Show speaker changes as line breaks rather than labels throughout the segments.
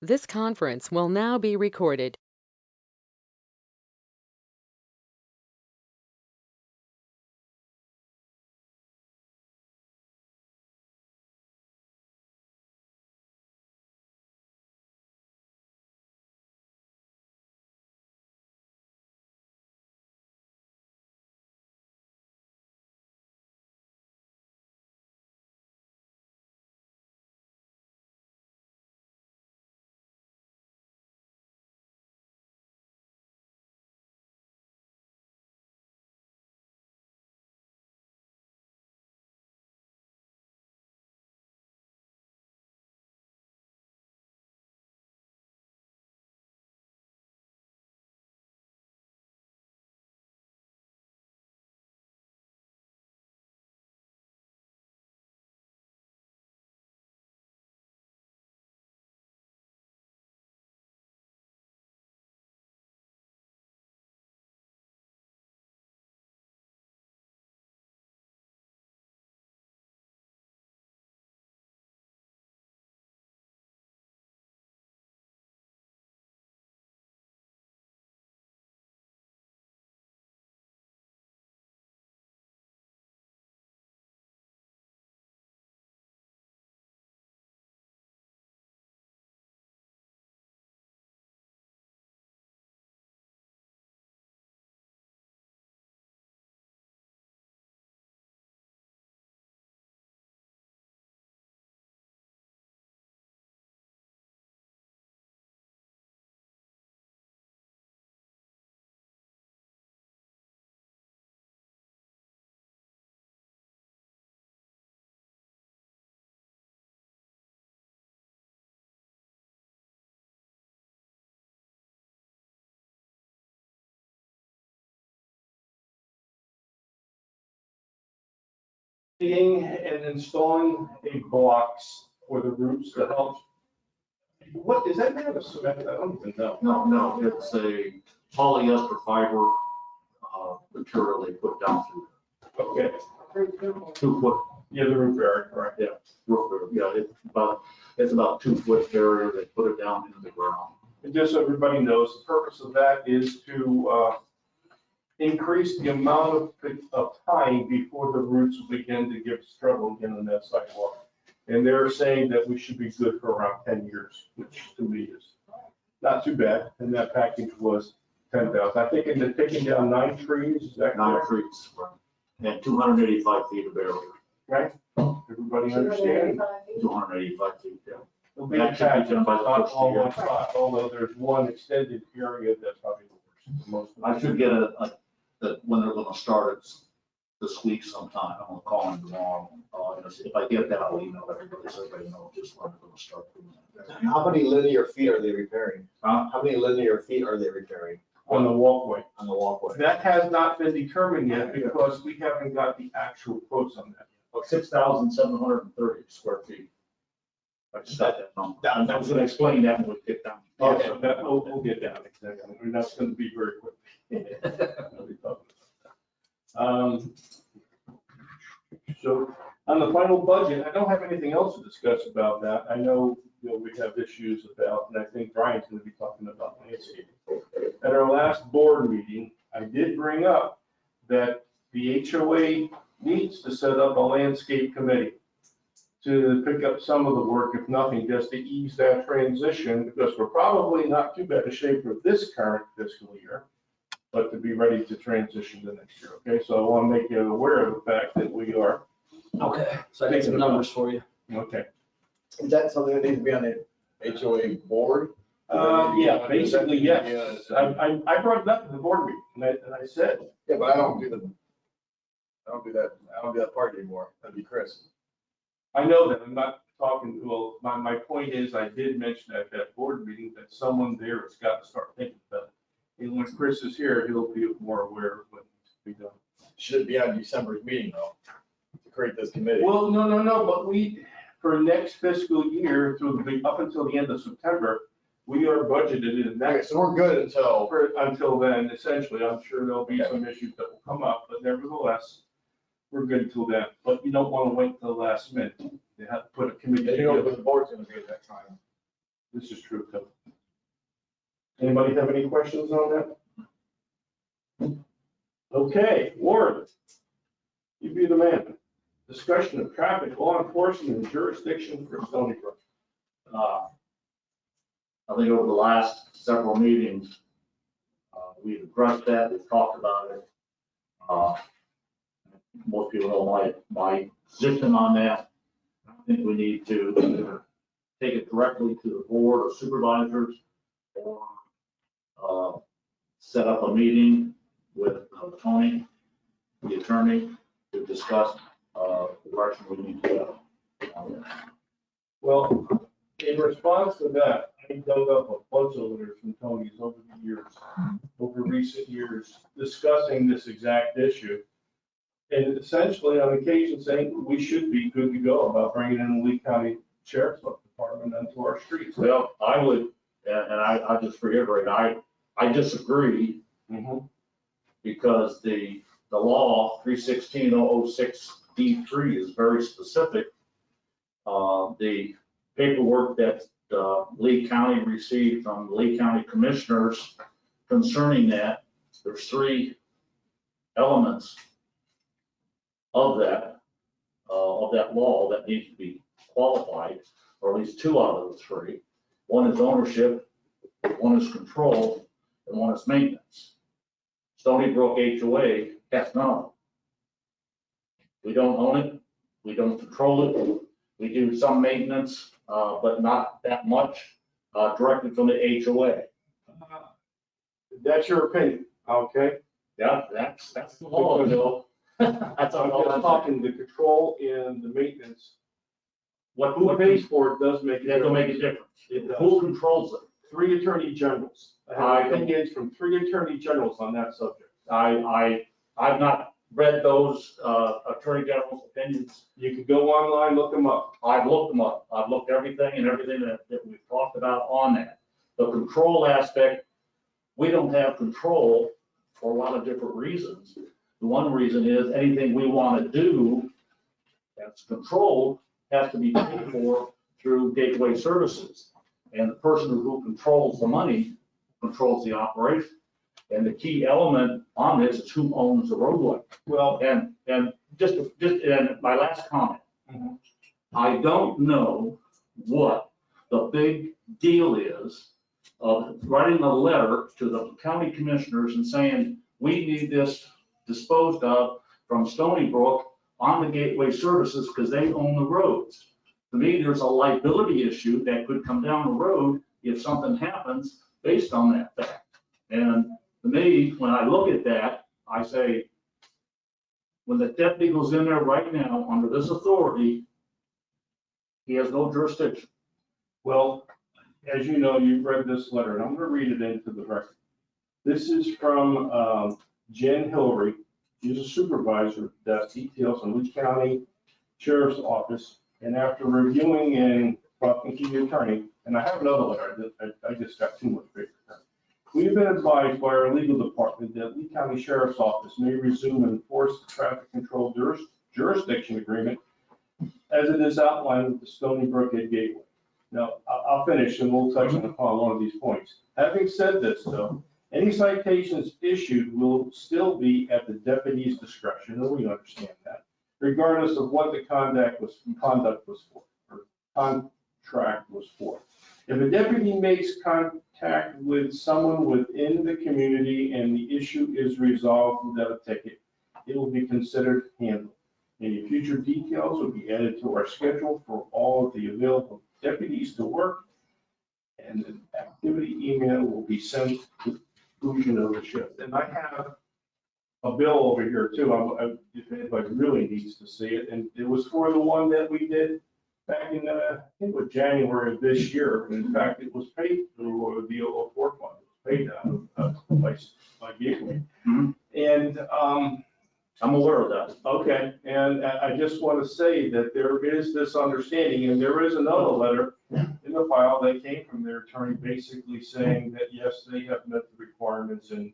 This conference will now be recorded.
And installing a box for the roots to help. What is that made of cement? I don't even know.
No, it's a polyester fiber material they put down through.
Okay.
2 foot.
Yeah, the roof area, correct.
Yeah, roof, yeah, it's about 2 foot barrier. They put it down into the ground.
And just so everybody knows, the purpose of that is to increase the amount of time before the roots begin to give struggle again on that sidewalk. And they're saying that we should be good for around 10 years, which to me is not too bad. And that package was 10,000. I think they're taking down 9 trees. Is that
9
correct?
trees and 285 feet of barrier.
Right? Everybody understand?
285 feet, yeah.
It'll be a package, not all one spot, although there's one extended area that's probably the worst.
I should get that when they're gonna start it this week sometime. I'm gonna call them tomorrow. If I get that, I'll email everybody so everybody knows just when they're gonna start doing that.
How many linear feet are they repairing?
Huh?
How many linear feet are they repairing
On the walkway.
on the walkway?
That has not been determined yet because we haven't got the actual quotes on that.
6,730 square feet. I just got that number. I was gonna explain that when we get down.
Yeah, so that, we'll get down, exactly. I mean, that's gonna be very quick. So on the final budget, I don't have anything else to discuss about that. I know, we have issues about, and I think Brian's gonna be talking about landscaping. At our last board meeting, I did bring up that the HOA needs to set up a landscape committee to pick up some of the work, if nothing, just to ease that transition, because we're probably not too bad a shape for this current fiscal year, but to be ready to transition to next year, okay? So I want to make you aware of the fact that we are.
Okay, so I got some numbers for you.
Okay.
Is that something that needs to be on the HOA board?
Yeah, basically, yes. I brought it up at the board meeting, and I said.
Yeah, but I don't do that part anymore. That'd be Chris.
I know that, I'm not talking, well, my point is, I did mention at that board meeting that someone there has got to start thinking about it. And when Chris is here, he'll be more aware of what needs to be done.
Should be on December's meeting though, to create this committee.
Well, no, but for next fiscal year, up until the end of September, we are budgeted in
Okay,
that.
so we're good
Until then, essentially, I'm sure there'll be some issues that will come up, but nevertheless, we're good until then. But you don't want to wait till the last minute. You have to put a committee
you know
together.
what the board's gonna be at that time.
This is true, too. Anybody have any questions on that? Okay, Warren, you be the man. Discussion of traffic law enforcement and jurisdiction for Stoneybrook.
I think over the last several meetings, we've addressed that, we've talked about it. Most people know my position on that. I think we need to either take it directly to the board of supervisors or set up a meeting with Tony, the attorney, to discuss the direction we need to go.
Well, in response to that, I dug up a bunch of letters from Tony's over the years, over recent years, discussing this exact issue. And essentially, on occasion, saying we should be good to go about bringing in the Lee County Sheriff's Department onto our streets.
Well, I would, and I just reiterate, I disagree because the law 316.006 D3 is very specific. The paperwork that Lee County received from the Lee County commissioners concerning that, there's 3 elements of that law that needs to be qualified, or at least 2 out of the 3. One is ownership, one is control, and one is maintenance. Stoneybrook HOA has none of them. We don't own it, we don't control it, we do some maintenance, but not that much, directly from the HOA.
That's your opinion, okay?
Yeah, that's the law, Bill. That's
I'm
all
just
I'm talking.
talking the control and the maintenance. Who
What
pays for it does make a
That'll
difference.
make a difference.
It does.
Who controls it?
3 attorney generals. I have opinions from 3 attorney generals on that subject.
I've not read those attorney general's opinions.
You can go online, look them up.
I've looked them up. I've looked everything that we've talked about on that. The control aspect, we don't have control for a lot of different reasons. The one reason is anything we want to do that's controlled has to be paid for through Gateway Services. And the person who controls the money controls the operation. And the key element on this is who owns the roadway.
Well,
And just and my last comment, I don't know what the big deal is of writing a letter to the county commissioners and saying, we need this disposed of from Stoneybrook on the Gateway Services because they own the roads. To me, there's a liability issue that could come down the road if something happens based on that fact. And to me, when I look at that, I say, when the deputy goes in there right now under this authority, he has no jurisdiction.
well, as you know, you've read this letter, and I'm going to read it into the record. This is from Jen Hillary. She's a supervisor that details in Lee County Sheriff's Office. And after reviewing and talking to the attorney, and I have another letter, I just got too much paper. We've been advised by our legal department that Lee County Sheriff's Office may resume and enforce the traffic control jurisdiction agreement as it is outlined with the Stoneybrook Gateway. Now, I'll finish and we'll touch upon one of these points. Having said this, though, any citations issued will still be at the deputy's discretion, and we understand that, regardless of what the conduct was for, or contract was for. If a deputy makes contact with someone within the community and the issue is resolved without a ticket, it will be considered handled. Any future details will be added to our schedule for all of the available deputies to work, and an activity email will be sent to the conclusion of the shift. And I have a bill over here too, if anybody really needs to see it, and it was for the one that we did back in, I think it was January of this year. And in fact, it was paid through the 004 fund. It was paid out of my gateway. And
I'm aware of that.
okay, and I just want to say that there is this understanding, and there is another letter in the file that came from their attorney basically saying that, yes, they have met the requirements and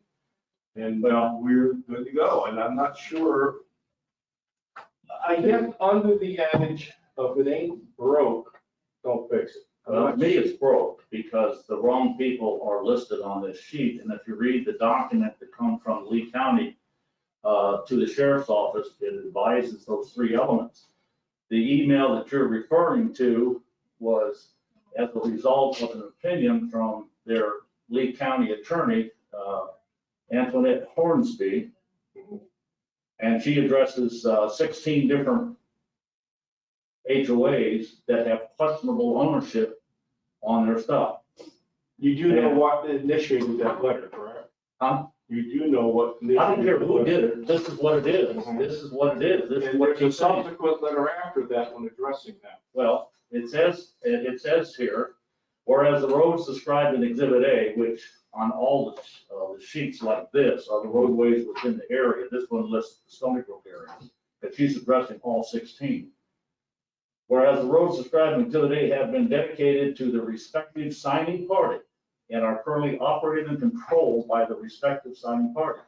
we're good to go. And I'm not sure, I get under the adage of it ain't broke, don't fix it.
To me, it's broke because the wrong people are listed on this sheet. And if you read the document that comes from Lee County to the sheriff's office, it advises those three elements. The email that you're referring to was as a result of an opinion from their Lee County attorney, Antoinette Hornsby. And she addresses 16 different HOAs that have questionable ownership on their stuff.
You do know what initiated that letter, correct?
Huh?
You do know what.
I don't care who did it. This is what it is. This is what it is. This is
And
what
there's a
she's saying.
subsequent letter after that one addressing that.
Well, it says here, whereas the roads described in Exhibit A, which on all the sheets like this are the roadways within the area, this one lists the Stoneybrook area, but she's addressing all 16. Whereas the roads described in Exhibit A have been dedicated to the respective signing party and are currently operated and controlled by the respective signing party.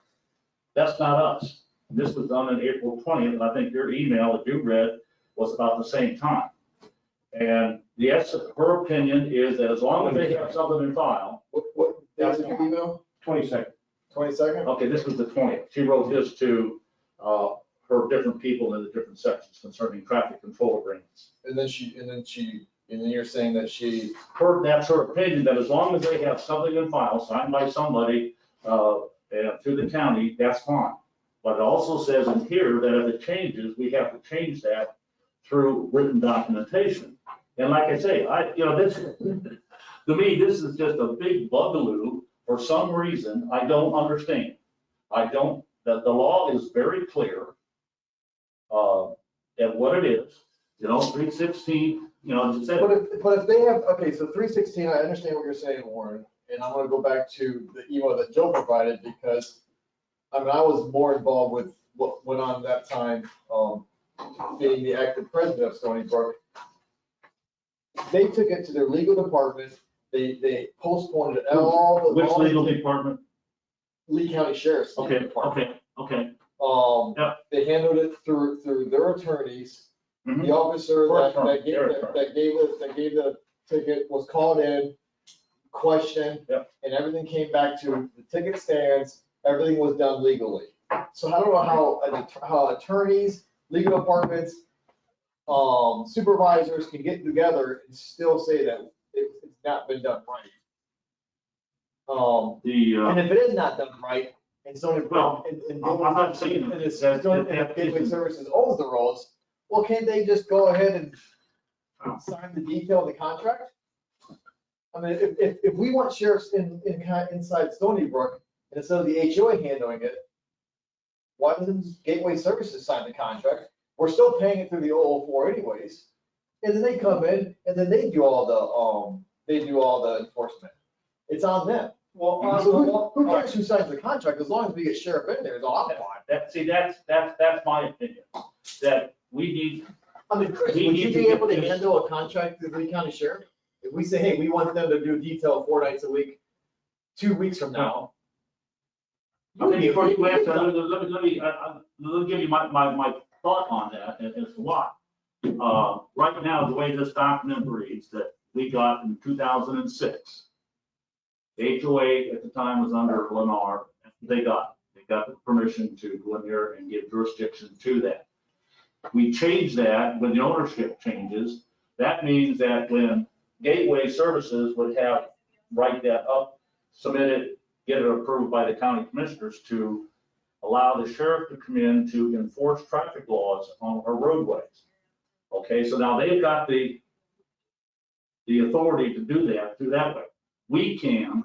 That's not us. This was done in April 20th, and I think your email that you read was about the same time. And yes, her opinion is that as long as they have something in file.
What, that's your email?
22nd.
22nd?
Okay, this was the 20th. She wrote this to her different people in the different sections concerning traffic control agreements.
And then you're saying that
That's her opinion, that as long as they have something in file signed by somebody through the county, that's fine. But it also says in here that if it changes, we have to change that through written documentation. And like I say, this, to me, this is just a big bugaloo for some reason I don't understand. The law is very clear at what it is, 316, it said.
but if they have, okay, so 316, I understand what you're saying, Warren, and I'm gonna go back to the email that Joe provided, because, I was more involved with what went on that time, being the active president of Stoneybrook. They took it to their legal department, they postponed it,
Which legal department?
Lee County Sheriff's
Okay,
Department.
okay. Yeah.
They handled it through their attorneys.
Mhm.
The officer
First
that
term,
gave
Derek
the ticket was called in, questioned,
Yep.
and everything came back to the ticket stands, everything was done legally. So I don't know how attorneys, legal departments, supervisors can get together and still say that it's not been done right. And if it is not done right, and Stoneybrook,
Well,
and
I'm not saying
and
that-
it's
that-
Stony-
that-
and Gateway Services owns the roads, well, can't they just go ahead and sign the detail of the contract? I mean, if we want sheriffs inside Stoneybrook, instead of the HOA handling it, why doesn't Gateway Services sign the contract? We're still paying it through the 004 anyways. And then they come in and then they do all the enforcement. It's on them.
Well,
So who cares who signs the contract? As long as we get sheriff in there, it's all fine.
That's my opinion, that we need,
I mean, Chris,
We
would
need
you
to
be
get
able to
this-
handle a contract with Lee County Sheriff? If we say, hey, we want them to do detail 4 nights a week, 2 weeks from now.
okay, before you answer, let me give you my thought on that as to why. Right now, the way this document reads, that we got in 2006, the HOA at the time was under Lennar, they got the permission to go in there and give jurisdiction to that. We changed that when the ownership changes. That means that when Gateway Services would write that up, submit it, get it approved by the county commissioners to allow the sheriff to come in to enforce traffic laws on our roadways. Okay, so now they've got the authority to do that through that way. We can,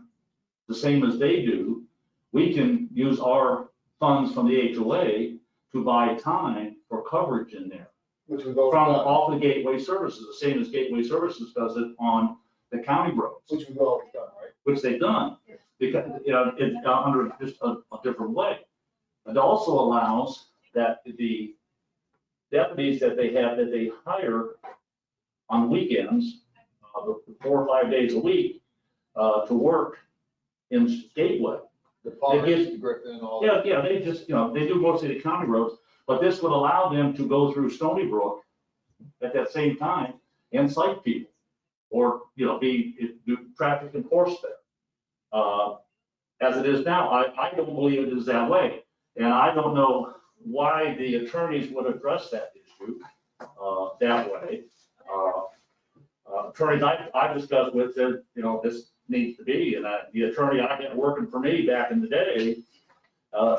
the same as they do, we can use our funds from the HOA to buy time for coverage in there.
Which we've
From
already done.
all the Gateway Services, the same as Gateway Services does it on the county roads,
Which we've already done, right?
which they've done, because, it's under just a different way. It also allows that the deputies that they hire on weekends, 4 or 5 days a week, to work in Gateway.
The Palmer,
gives-
the Griffin, and all that.
Yeah, they just, they do mostly the county roads, but this would allow them to go through Stoneybrook at that same time and cite people. or, do traffic enforcement. As it is now, I don't believe it is that way. And I don't know why the attorneys would address that issue that way. Attorneys I've discussed with said, this needs to be, and the attorney I had working for me back in the day,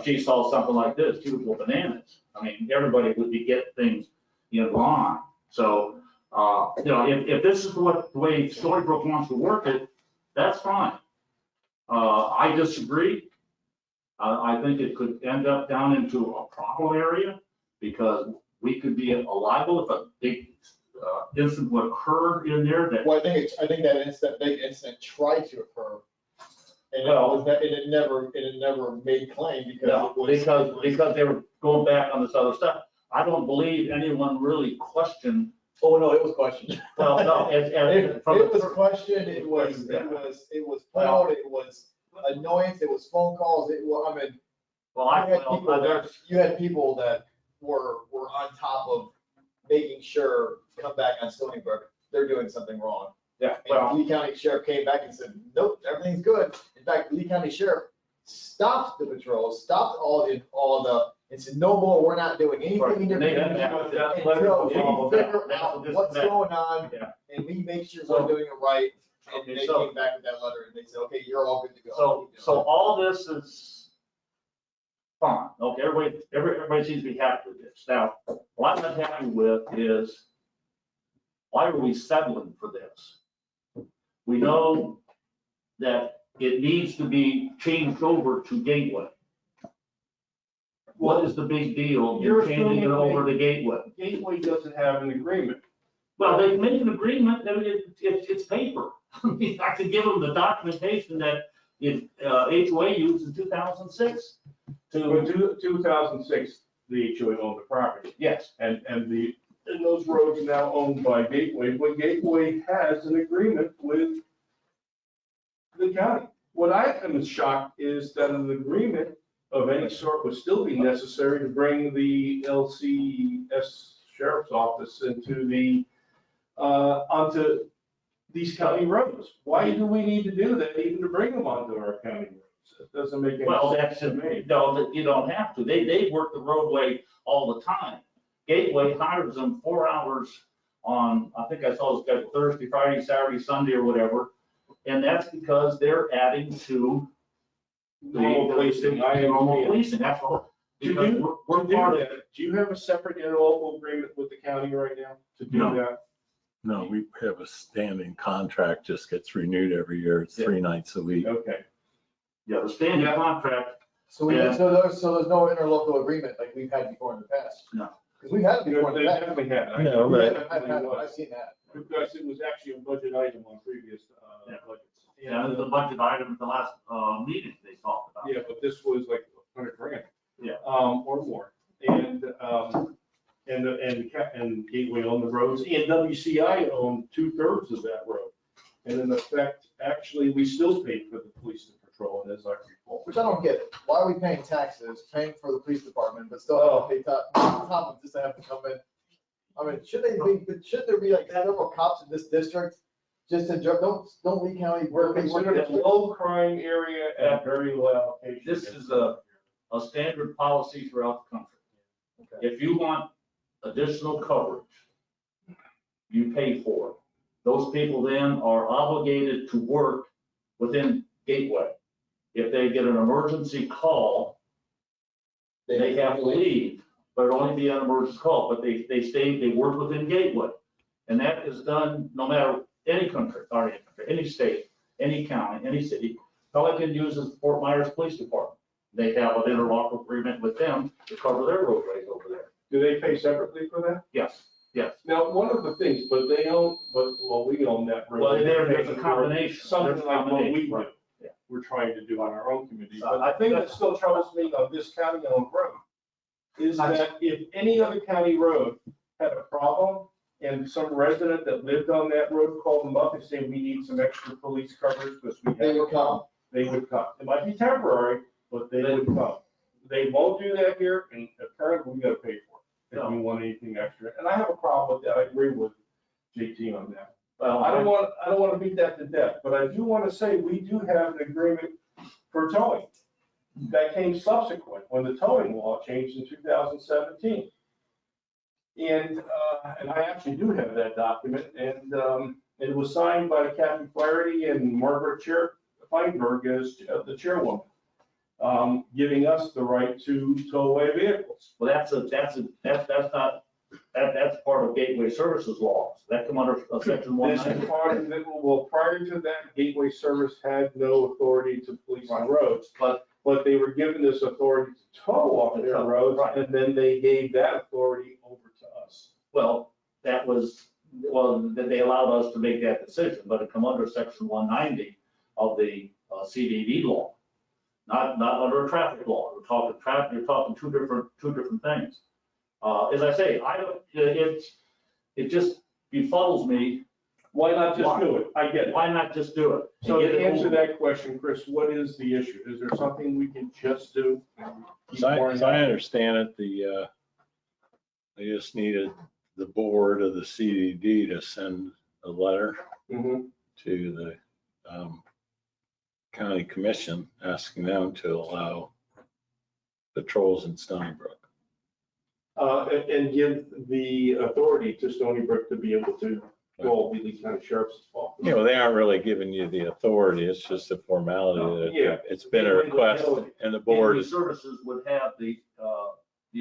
she saw something like this, she would go bananas. I mean, everybody would be getting things in line. So, if this is the way Stoneybrook wants to work it, that's fine. I disagree. I think it could end up down into a problem area because we could be liable if a big incident would occur in there that.
Well, I think that big incident tried to occur. And it never made claim
because they were going back on this other stuff. I don't believe anyone really questioned.
Oh, no, it was questioned.
Well, no,
It was questioned, it was called, it was annoyance, it was phone calls, you had people that were on top of making sure, come back on Stoneybrook, they're doing something wrong.
Yeah,
And Lee County Sheriff came back and said, nope, everything's good. In fact, Lee County Sheriff stopped the patrols, stopped and said, no more, we're not doing anything in your community until we figure out what's going on and we make sure we're doing it right. And they came back with that letter and they said, okay, you're all good to go.
So all this is fine. Okay, everybody seems to be happy with this. Now, what I'm not happy with is, why are we settling for this? We know that it needs to be changed over to Gateway. What is the big deal in changing it over to Gateway?
Gateway doesn't have an agreement.
Well, they make an agreement, it's paper. I mean, I could give them the documentation that HOA used in 2006
But 2006, the HOA owned the property.
Yes.
And those roads are now owned by Gateway, but Gateway has an agreement with the county. What I am shocked is that an agreement of any sort would still be necessary to bring the LCS Sheriff's Office onto these county roads. Why do we need to do that even to bring them onto our county roads? It doesn't make any sense to me.
No, you don't have to. They work the roadway all the time. Gateway hires them 4 hours on, I think I saw the schedule, Thursday, Friday, Saturday, Sunday, or whatever. And that's because they're adding to
Normal policing.
Normal policing, that's all. Because we're part of it.
Do you have a separate interlocal agreement with the county right now to do
No.
that?
No, we have a standing contract, just gets renewed every year. It's 3 nights a week.
Okay.
Yeah, the standing contract.
So there's no interlocal agreement like we've had before in the past?
No.
Because we've had it before in
They
the past.
definitely had. it.
No, but-
I've seen that.
Because it was actually a budget item on previous budgets.
Yeah, there's a budget item at the last meeting they talked about.
Yeah, but this was like 100 grand.
Yeah.
Or more. And Gateway owned the roads, and WCI owned 2/3 of that road. And in effect, actually, we still paid for the police and patrol, and as I recall.
Which I don't get. Why are we paying taxes, paying for the police department, but still have to pay top of just to have to come in? I mean, should there be like several cops in this district? Just to, don't Lee County
We're
work?
considered a low crime area at very low allocation.
This is a standard policy throughout the country.
Okay.
If you want additional coverage, you pay for it. Those people then are obligated to work within Gateway. If they get an emergency call, they have to leave, but it'll only be an emergency call, but they work within Gateway. And that is done no matter any country, or any state, any county, any city. Pelican uses Fort Myers Police Department. They have an interlocal agreement with them to cover their roadways over there.
Do they pay separately for that?
Yes, yes.
Now, one of the things, we own that road.
Well, there's a combination.
Something
There's a
like what we
combination,
do.
right. Yeah.
We're trying to do on our own community.
So
But the thing that still troubles me on this county-owned road is that if any other county road had a problem and some resident that lived on that road called them up and said, we need some extra police coverage because we
They
have a
would come.
they would come. It might be temporary, but they would come. They won't do that here, and apparently we gotta pay for it if we want anything extra. And I have a problem with that. I agree with JT on that.
Well,
I don't want to beat that to death, but I do want to say we do have an agreement for towing. That came subsequent when the towing law changed in 2017. And I actually do have that document, and it was signed by Kathy Flaherty and Margaret Feinberg as the chairwoman, giving us the right to tow away vehicles.
Well, that's part of Gateway Services laws. That come under section
This is
190.
part of it. Well, prior to that, Gateway Service had no authority to police on roads, but they were given this authority to tow off their roads,
Right.
and then they gave that authority over to us.
Well, then they allowed us to make that decision, but it come under section 190 of the CDD law, not under a traffic law. We're talking traffic, you're talking two different things. As I say, it just befuddles me.
Why not just do it? I get it.
Why not just do it?
So
And get
to
it
answer
over.
that question, Chris, what is the issue? Is there something we can just do?
As I understand it, they just needed the board of the CDD to send a letter
Mhm.
to the county commission asking them to allow patrols in Stoneybrook.
And give the authority to Stoneybrook to be able to call the Lee County Sheriff's Office.
You know, they aren't really giving you the authority. It's just a formality
Yeah.
that it's been a request and the board
Gateway
is.
Services would have the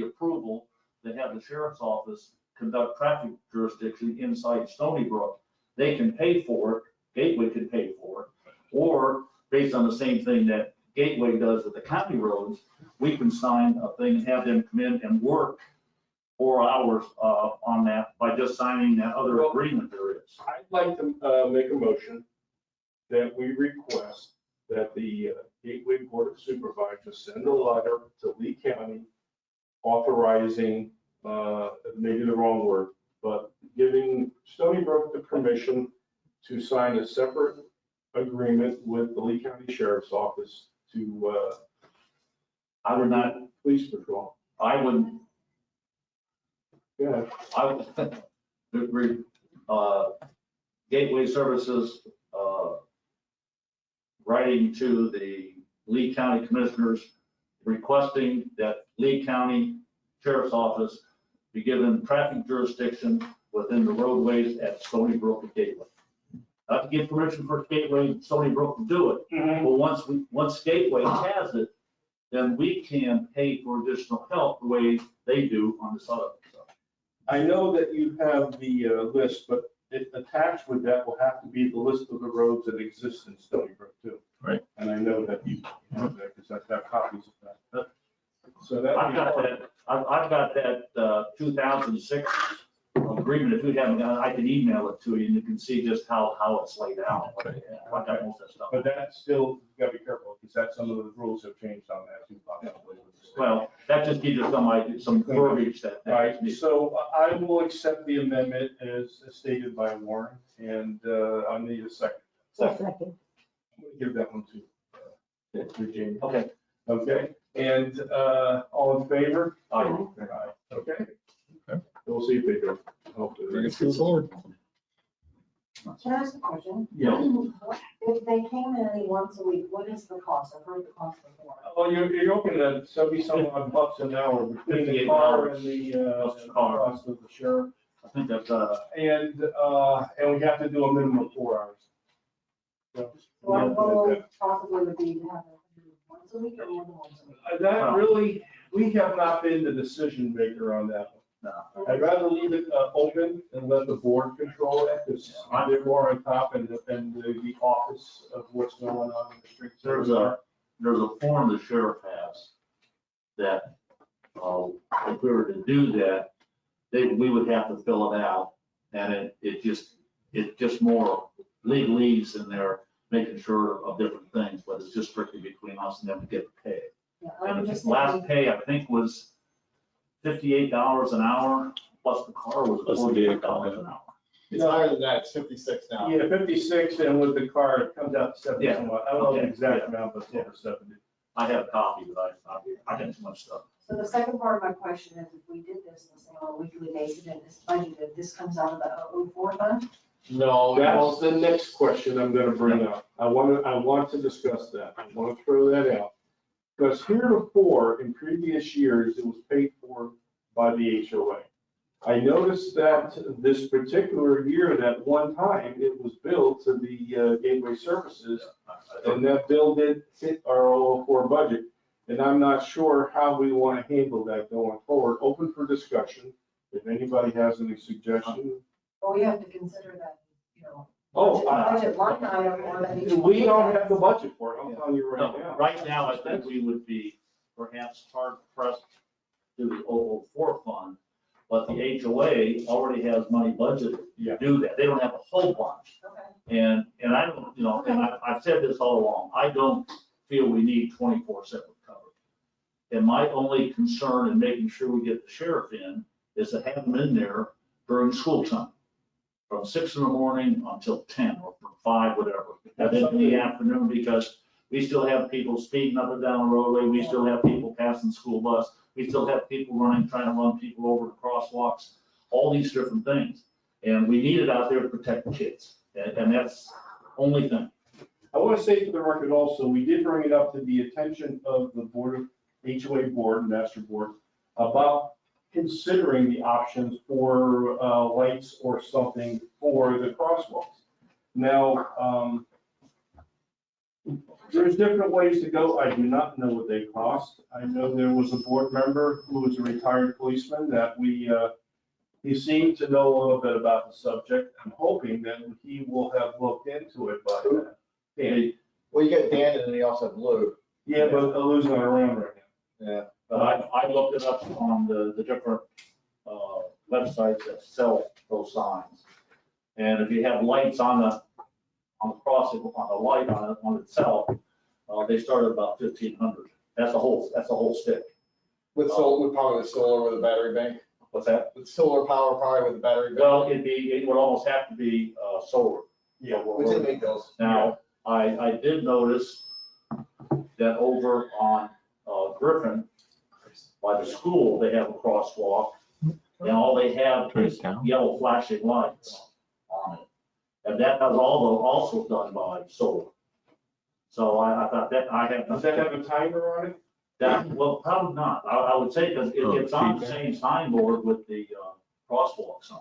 approval to have the sheriff's office conduct traffic jurisdiction inside Stoneybrook. They can pay for it, Gateway can pay for it, or based on the same thing that Gateway does with the county roads, we can sign a thing and have them come in and work 4 hours on that by just signing that other agreement there is.
I'd like to make a motion that we request that the Gateway Board of Supervisors send a letter to Lee County authorizing, maybe the wrong word, but giving Stoneybrook the permission to sign a separate agreement with the Lee County Sheriff's Office to
I would not,
police patrol.
I wouldn't,
Yeah.
I would agree, Gateway Services, writing to the Lee County Commissioners requesting that Lee County Sheriff's Office be given traffic jurisdiction within the roadways at Stoneybrook and Gateway. Not to give permission for Gateway and Stoneybrook to do it, but once Gateway has it, then we can pay for additional help the way they do on this other stuff.
I know that you have the list, but attached with that will have to be the list of the roads that exist in Stoneybrook too.
Right.
And I know that you have that because I've got copies of that. So that.
I've got that 2006 agreement. If you haven't got it, I can email it to you and you can see just how it's laid out.
Okay.
I got most of that stuff.
But that's still, you gotta be careful because that, some of the rules have changed on that too. Possibly.
Well, that just gives you some verbiage that.
All right, so I will accept the amendment as stated by Warren and I need a second.
Second.
I'm gonna give that one to Jamie.
Okay.
Okay, and all in favor?
Aye.
Aye. Okay.
Okay.
We'll see if they do. Hopefully.
Bring it to the board.
Can I ask a question?
Yeah.
If they came in only once a week, what is the cost? I've heard the cost before.
Well, you're looking at 70 some odd bucks an hour between the
58
car and the
Plus the car.
cost of the sheriff.
I think that's,
And we have to do a minimum of 4 hours. So,
What goal possibly would be to have it once a week or more than once a week?
That really, we have not been the decision maker on that one.
no.
I'd rather leave it open and let the board control it, because they're more on top and the office of what's going on in the streets.
There's a form the sheriff has that, if we were to do that, we would have to fill it out. And it just more legalese in there, making sure of different things, but it's just strictly between us and them to get paid.
Yeah, I'm
And
just
the last
thinking,
pay, I think, was $58 an hour, plus the car was
Plus the
$48
vehicle,
an hour.
It's higher than that, it's 56 now.
Yeah, 56, and with the car, it comes out to 70
Yeah.
somewhat. I don't know the
Okay.
exact amount, but it's over 70.
I have a copy, but I got too much stuff.
so the second part of my question is, if we did this, let's say on a weekly basis and it's budgeted, this comes out of the 004 fund?
No,
That's the next question I'm gonna bring up. I want to discuss that. I want to throw that out. Because heretofore, in previous years, it was paid for by the HOA. I noticed that this particular year, that one time, it was billed to the Gateway Services, and that bill did hit our 004 budget. And I'm not sure how we want to handle that going forward. Open for discussion. If anybody has any suggestions.
But we have to consider that, you know.
Oh,
Budget line item or that.
We don't have the budget for it, I'm telling you right
No,
now.
right now, I think we would be perhaps hard pressed to the 004 fund, but the HOA already has money budgeted
Yeah.
to do that. They don't have a whole bunch.
Okay.
And I don't, you know, and I've said this all along, I don't feel we need 24/7 coverage. And my only concern in making sure we get the sheriff in is to have him in there during school time, from 6 in the morning until 10 or from 5, whatever. And then in the afternoon, because we still have people speeding up and down the roadway, we still have people passing school bus, we still have people running, trying to run people over the crosswalks, all these different things. And we need it out there to protect the kids. And that's the only thing.
I want to say for the record also, we did bring it up to the attention of the board of HOA board, master board, about considering the options for lights or something for the crosswalks. Now, there's different ways to go. I do not know what they cost. I know there was a board member who was a retired policeman that he seemed to know a little bit about the subject. I'm hoping that he will have looked into it by then.
well, you got Dan and then you also have Lou.
Yeah, but Lou's not around right now.
Yeah.
But I looked it up on the different websites that sell those signs. And if you have lights on the crossing, on the light on itself, they start at about 1,500. That's a whole stick.
With probably with solar with a battery bank.
What's that?
With solar power, probably with a battery bank.
Well, it would almost have to be solar.
Yeah.
We can make those.
Now, I did notice that over on Griffin, by the school, they have a crosswalk, and all they have is yellow flashing lights on it. And that was also done by solar. So I thought that I have.
Does that have a timer on it?
That, well, probably not. I would say, because it's on the same signboard with the crosswalk sign.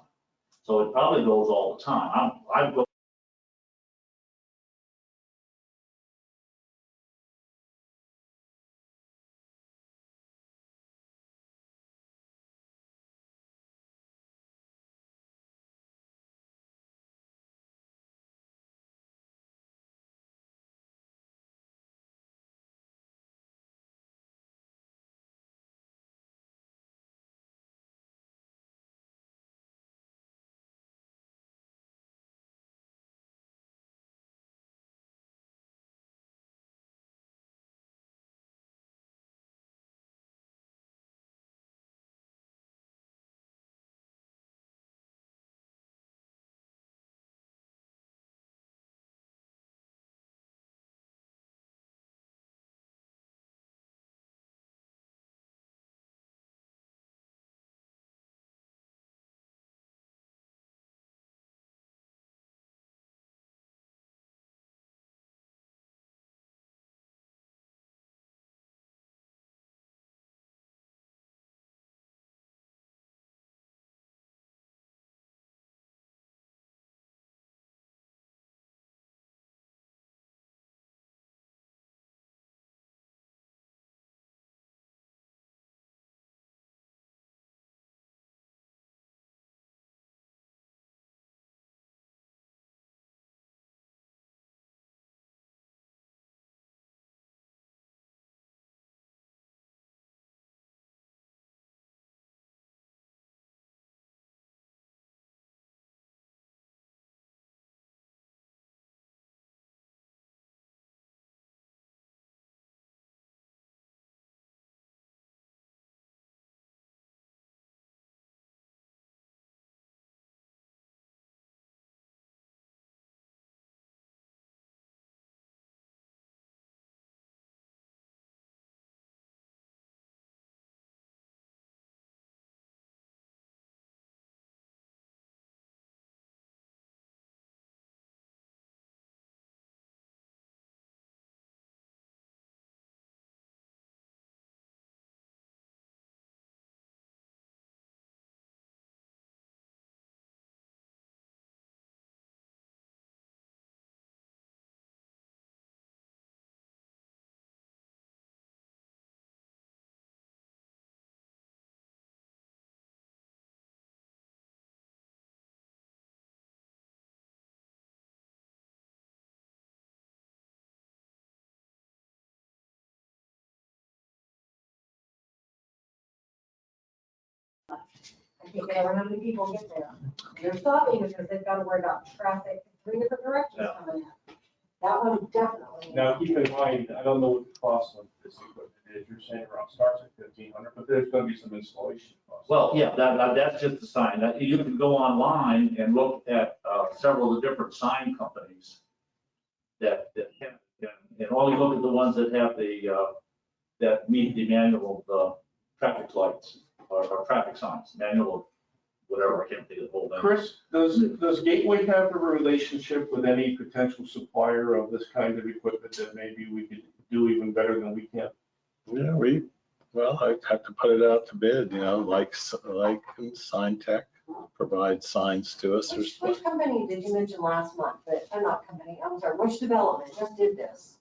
So it probably goes all the time. I've
I can't remember how many people get there. They're stopping because they've got to worry about traffic, 3 different directions
Yeah.
coming in. That one definitely.
Now, keep in mind, I don't know what the cost of this equipment is. You're saying around starts at 1,500, but there's gonna be some installation costs.
Well, yeah, that's just a sign. You can go online and look at several of the different sign companies that have, and only look at the ones that have that meet the manual, traffic lights or traffic signs, manual, whatever, I can't think of the whole thing.
Chris, does Gateway have a relationship with any potential supplier of this kind of equipment that maybe we could do even better than we can?
Yeah, well, I have to put it out to bid, like Sign Tech provides signs to us.
Which company did you mention last month? Not company, I'm sorry, which development just did this?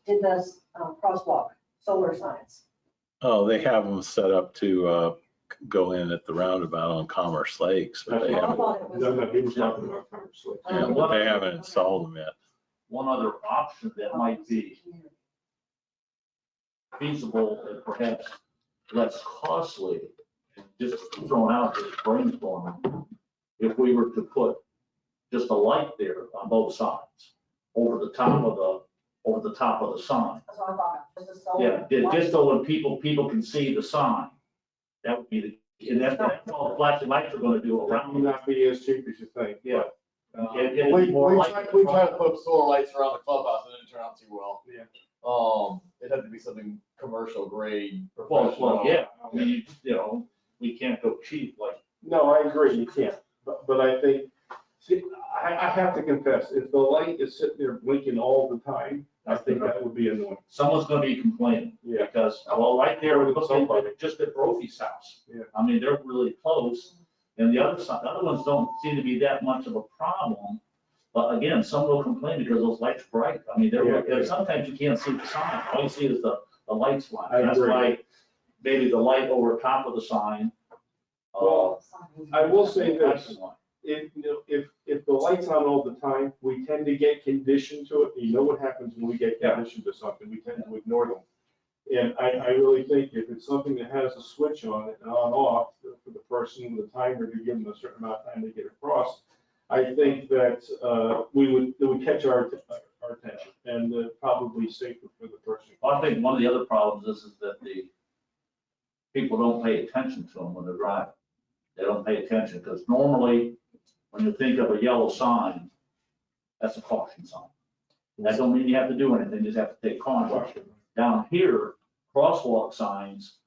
Did this crosswalk, solar signs?
Oh, they have them set up to go in at the roundabout on Commerce Lakes, but they
I
haven't,
thought it was.
No, he was talking about Congress.
yeah, but they haven't installed them yet.
One other option that might be feasible and perhaps less costly, just thrown out as brainstorming, if we were to put just a light there on both sides, over the top of the sign.
That's what I thought, just a solar.
Yeah, just so when people can see the sign, that would be and that's all the flashing lights are gonna do
That
around.
may not be as cheap as you think.
Yeah.
But,
It'd
We
be more like-
tried to put up solar lights around the clubhouse and it didn't turn out too well.
Yeah.
It had to be something commercial grade,
Well,
professional.
yeah, I mean, we can't go cheap like.
No, I agree, you can't. But I think, see, I have to confess, if the light is sitting there blinking all the time, I think that would be annoying.
Someone's gonna be complaining.
Yeah.
Because, well, right there, we look at just at Brophy's house.
Yeah.
I mean, they're really close, and the other side, the other ones don't seem to be that much of a problem. But again, some will complain because those lights bright. I mean,
Yeah.
sometimes you can't see the sign. All you see is the lights flash.
I
That's
agree.
why maybe the light over top of the sign.
Well, I will say this.
flashing light.
If the light's on all the time, we tend to get conditioned to it. You know what happens when we get
Yeah.
conditioned to something, we tend to ignore them. And I really think if it's something that has a switch on it and on off for the person with a timer to give them a certain amount of time to get across, I think that it would catch our attention and probably safer for the person.
Well, I think one of the other problems is that the people don't pay attention to them when they're driving. They don't pay attention because normally when you think of a yellow sign, that's a caution sign. That don't mean you have to do anything, you just have to take caution. Down here, crosswalk signs,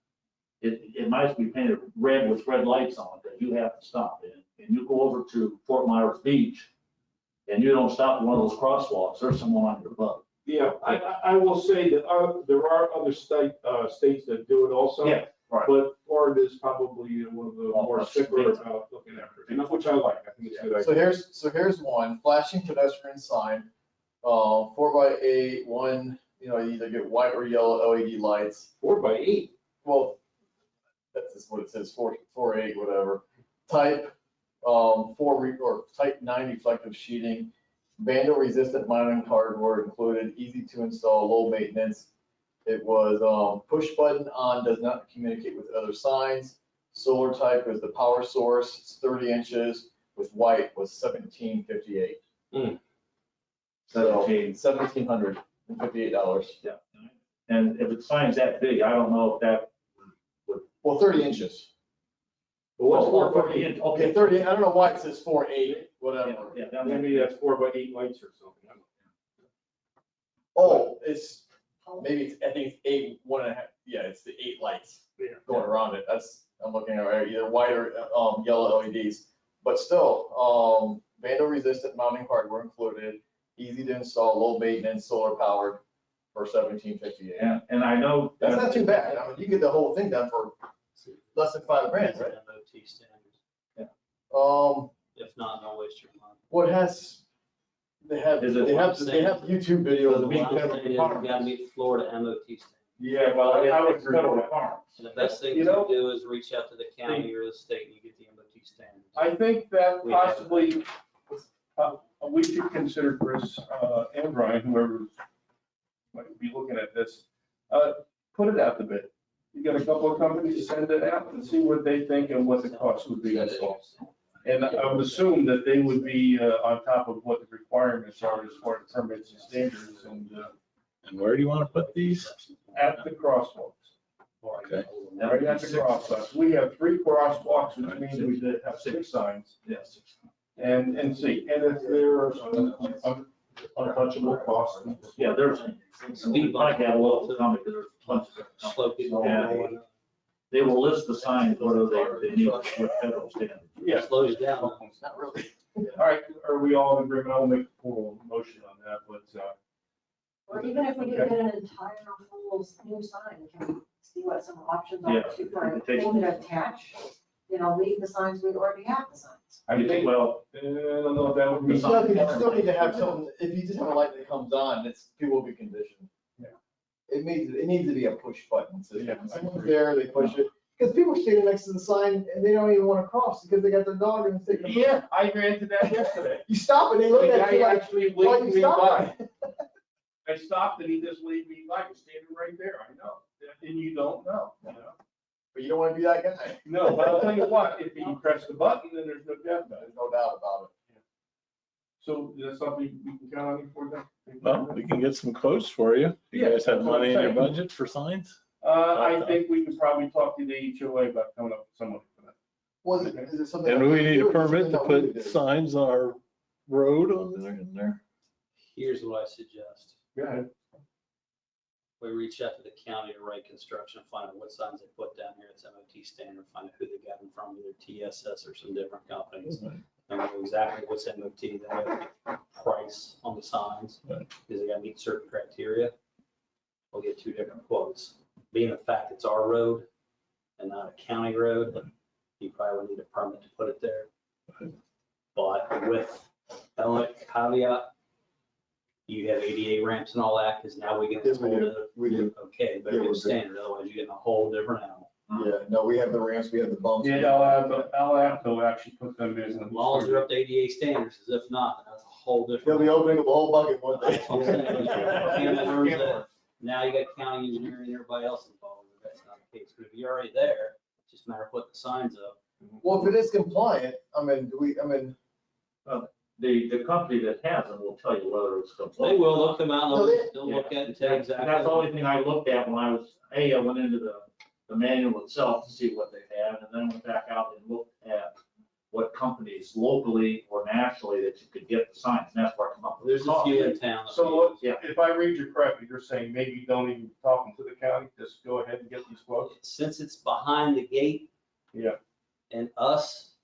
it might be painted red with red lights on it that you have to stop in. And you go over to Fort Myers Beach and you don't stop at one of those crosswalks, there's someone on your butt.
Yeah, I will say that there are other states that do it also.
Yeah, right.
But Florida is probably one of the more stickler about looking after it, and which I like. I think it's a good idea.
So here's one, flashing pedestrian sign, 4x8, one, you either get white or yellow LED lights.
4x8.
Well, that's just what it says, 4/8, whatever. Type, or type 9 reflective sheeting, vandal resistant mounting hardware included, easy to install, low maintenance. It was push button on, does not communicate with other signs. Solar type is the power source, it's 30 inches, with white was $1,758. So $1,758.
Yeah. And if the sign's that big, I don't know if that
Well, 30 inches.
But what's
Well,
4x8?
Okay, 30, I don't know why it says 4/8, whatever.
Yeah, that may
Maybe that's 4x8 lights or something. I don't know.
Oh, I think it's 8, 1.5, yeah, it's the 8 lights going around it. I'm looking at either white or yellow LEDs. But still, vandal resistant mounting hardware included, easy to install, low maintenance, solar powered for $1,758.
And I know.
That's not too bad. I mean, you get the whole thing done for less than $5,000, right?
MOT standards.
Um,
If not, don't waste your time.
what they have YouTube videos of
Does it
me.
mean-
You gotta meet Florida MOT standards.
Yeah, well, I would agree with that.
Farms.
And the best thing
You
to
know-
do is reach out to the county or the state and you get the MOT standards.
I think that
We have
possibly, we should consider Chris and Brian, whoever might be looking at this, put it out to bid. You got a couple of companies, send it out and see what they think and what the cost would be installed. And I would assume that they would be on top of what the requirements are as far as permits and standards and
And where do you want to put these?
at the crosswalks.
Okay.
Right at the crosswalks. We have 3 crosswalks, which means we did have 6 signs.
Yes.
And see, and if there are untouchable costs.
Yeah, there's, we might have a little comment, there's a bunch of
Slow people
Yeah.
down.
They will list the signs, whether they need with federal standards.
Yeah.
Slows you down.
Not really.
All right, are we all in agreement? I'll make a formal motion on that, but,
Or even if we could get an entire full new sign, can we see what some options are
Yeah.
for a thing to attach? You know, leave the signs, we already have the signs.
I think,
Well,
I don't know if that would
You
be
still,
something.
you still need to have something, if you just have a light that comes on, it's, people will be conditioned.
Yeah.
It needs to be a push button, so
Yeah,
when
I
someone's
agree.
there, they push it. Because people are standing next to the sign and they don't even want to cross because they got their dog and it's taking.
Yeah, I ran into that yesterday.
You stop and they look
The
at you
guy
like,
actually
why
waved
you
me
stop?
by. I stopped and he just waved me by, he's standing right there, I know. And you don't know, you know?
But you don't want to be that guy.
No, but I'll tell you what, if you press the button, then there's no doubt about it.
There's no doubt about
So is that something we can count on you for then?
Well, we can get some quotes for you. You guys have money in your budget for signs?
I think we could probably talk to the HOA about coming up with some money for that.
it. Was it, is it something?
And
that
we need a
do, or is it
permit to
something that we
put
do?
signs on our road in there?
Here's what I suggest.
Go ahead.
We reach out to the county or Wright Construction, find out what signs they put down here. It's MOT standard, find out who they got them from, either TSS or some different companies. And we know exactly what's MOT, they have a price on the signs,
Right.
because they gotta meet certain criteria. We'll get 2 different quotes. Being the fact it's our road and not a county road, you probably would need a permit to put it there. But with that caveat, you have ADA ramps and all that, because now we get this
Yes, we
whole
do.
other.
We do.
Okay, better
Yeah,
get
we're
a
good.
standard, otherwise you get in a whole different animal.
Yeah, no, we have the ramps, we have the bumps.
Yeah, I'll have to actually put them in.
As long as they're up to ADA standards, as if not, that's a whole
They'll
different.
be opening up a whole bucket one day.
That's what I'm saying. And in terms of- Now you got county engineering and everybody else involved, but that's not the case. But if you're already there, it's just a matter of putting the signs up.
Well, if it is compliant, I mean,
the company that has them will tell you whether it's
They
compliant.
will look them out,
No,
they'll look at it and tell you exactly.
That's the only thing I looked at when I was, I went into the manual itself to see what they had, and then went back out and looked at what companies locally or nationally that you could get the signs, and that's where I come up with
There's
the
a
cost.
few in town. that we
So
use.
Yeah.
if I read you correctly, you're saying maybe don't even talk to the county, just go ahead and get these quotes?
Since it's behind the gate.
Yeah.
And us,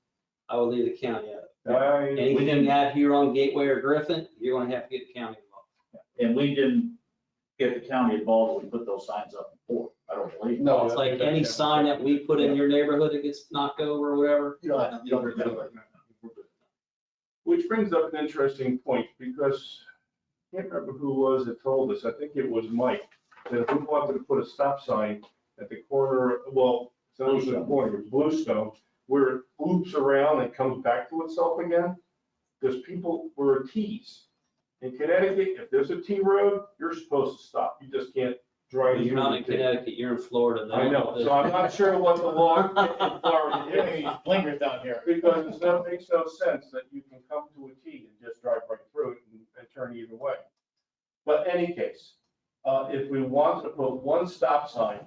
I will leave the county out.
I-
Anything out here on Gateway or Griffin, you're gonna have to get the county involved.
And we didn't get the county involved when we put those signs up before, I don't believe.
No.
It's like any sign that we put in your neighborhood that gets knocked over or whatever.
you don't have to do it.
Which brings up an interesting point, because I can't remember who it was that told us, I think it was Mike, that if we wanted to put a stop sign at the corner, well, it's not even the corner, it's Bluestone, where it loops around and comes back to itself again, because people were Ts. In Connecticut, if there's a T road, you're supposed to stop, you just can't drive.
You're not in
through the T.
Connecticut, you're in Florida. They
I
don't
know,
this.
so I'm not sure what the law in Florida is.
Blinkers down here.
Because it makes no sense that you can come to a T and just drive right through it and turn either way. But any case, if we wanted to put one stop sign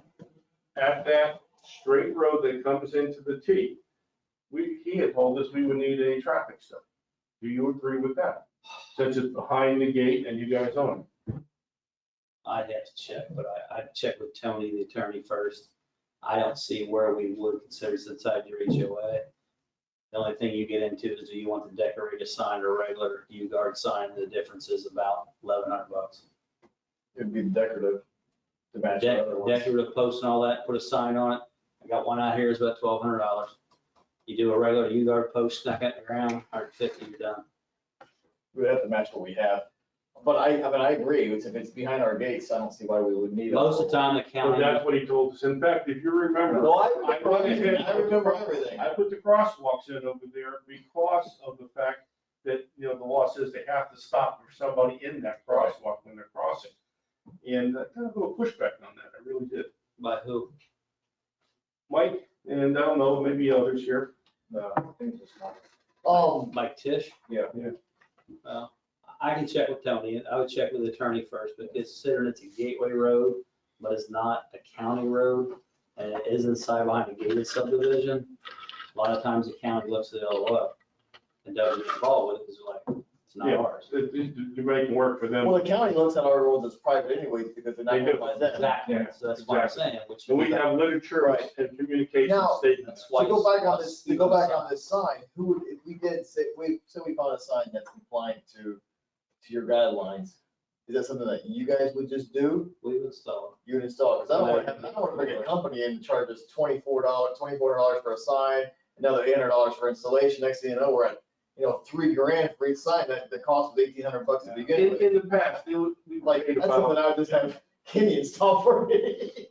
at that straight road that comes into the T, he had told us we would need a traffic study. Do you agree with that? Since it's behind the gate and you guys own it.
I'd have to check, but I'd check with Tony, the attorney first. I don't see where we would consider it's inside your HOA. The only thing you get into is do you want the decorated sign or regular U-Guard sign? The difference is about $1,100.
It'd be decorative to match the other ones.
Decorative post and all that, put a sign on it. I got one out here, it's about $1,200. You do a regular U-Guard post stuck in the ground, $150, you're done.
We'd have to match what we have. But I mean, I agree, if it's behind our gates, I don't see why we would need it.
Most of the time, the
But
county,
that's what he told us. In fact, if you remember.
No,
I went ahead-
I remember everything.
I put the crosswalks in over there because of the fact that, you know, the law says they have to stop for somebody in that crosswalk when they're crossing. And I kind of a little pushback on that, I really did.
by who?
Mike, and I don't know, maybe others here.
Mike Tish,
Yeah.
I can check with Tony. I would check with the attorney first, but considering it's a gateway road, but it's not a county road, and it is inside behind a gated subdivision, a lot of times the county looks at it all up and doesn't get involved with it, because like, it's not
Yeah,
ours.
You're making work for them.
Well, the county looks at our roads as private anyways, because they're not
They do.
owned by them.
Exactly,
Yeah,
so that's why I'm
exactly.
saying, which.
And we have literature
Right.
and communication
Now-
statements.
That's why.
To go back on this, to go back on
this.
this sign, who would, if we did say, we found a sign that's compliant to your guidelines, is that something that you guys would just do?
We would install
You would install, because I don't want to bring a company in and charge us $24 for a sign, another $800 for installation. Next thing you know, we're at, $3,000 for each sign. That the cost was $1,800 to begin with.
In the past, we
Like,
paid
that's something
about,
I would just have Kenny install for me.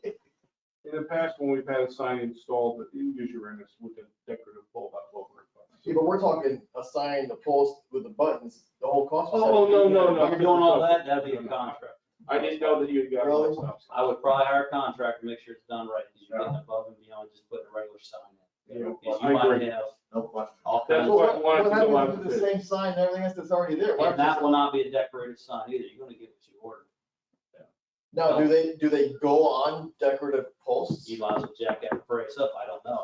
in the past, when we've had a sign installed, you use your renters with a decorative pole about $1,200.
Yeah, but we're talking a sign, the post with the buttons, the whole cost. was
Oh, no, no,
it.
no.
If you're doing all that, that'd be a contract.
I didn't know that you had got
Really?
all stuff.
I would probably hire a contractor, make sure it's done right, because you're getting above and beyond just putting a regular sign in.
Yeah,
Because
I
you might
agree.
have
No question.
all
That's
kinds
Well,
of,
why I wanted
what
to go out
happens
to
with the
bid.
same sign and everything else that's already there? Why
and that
just-
will not be a decorated sign either, you're gonna get what you ordered.
Now, do they go on decorative posts?
You might as well jack that price up, I don't know,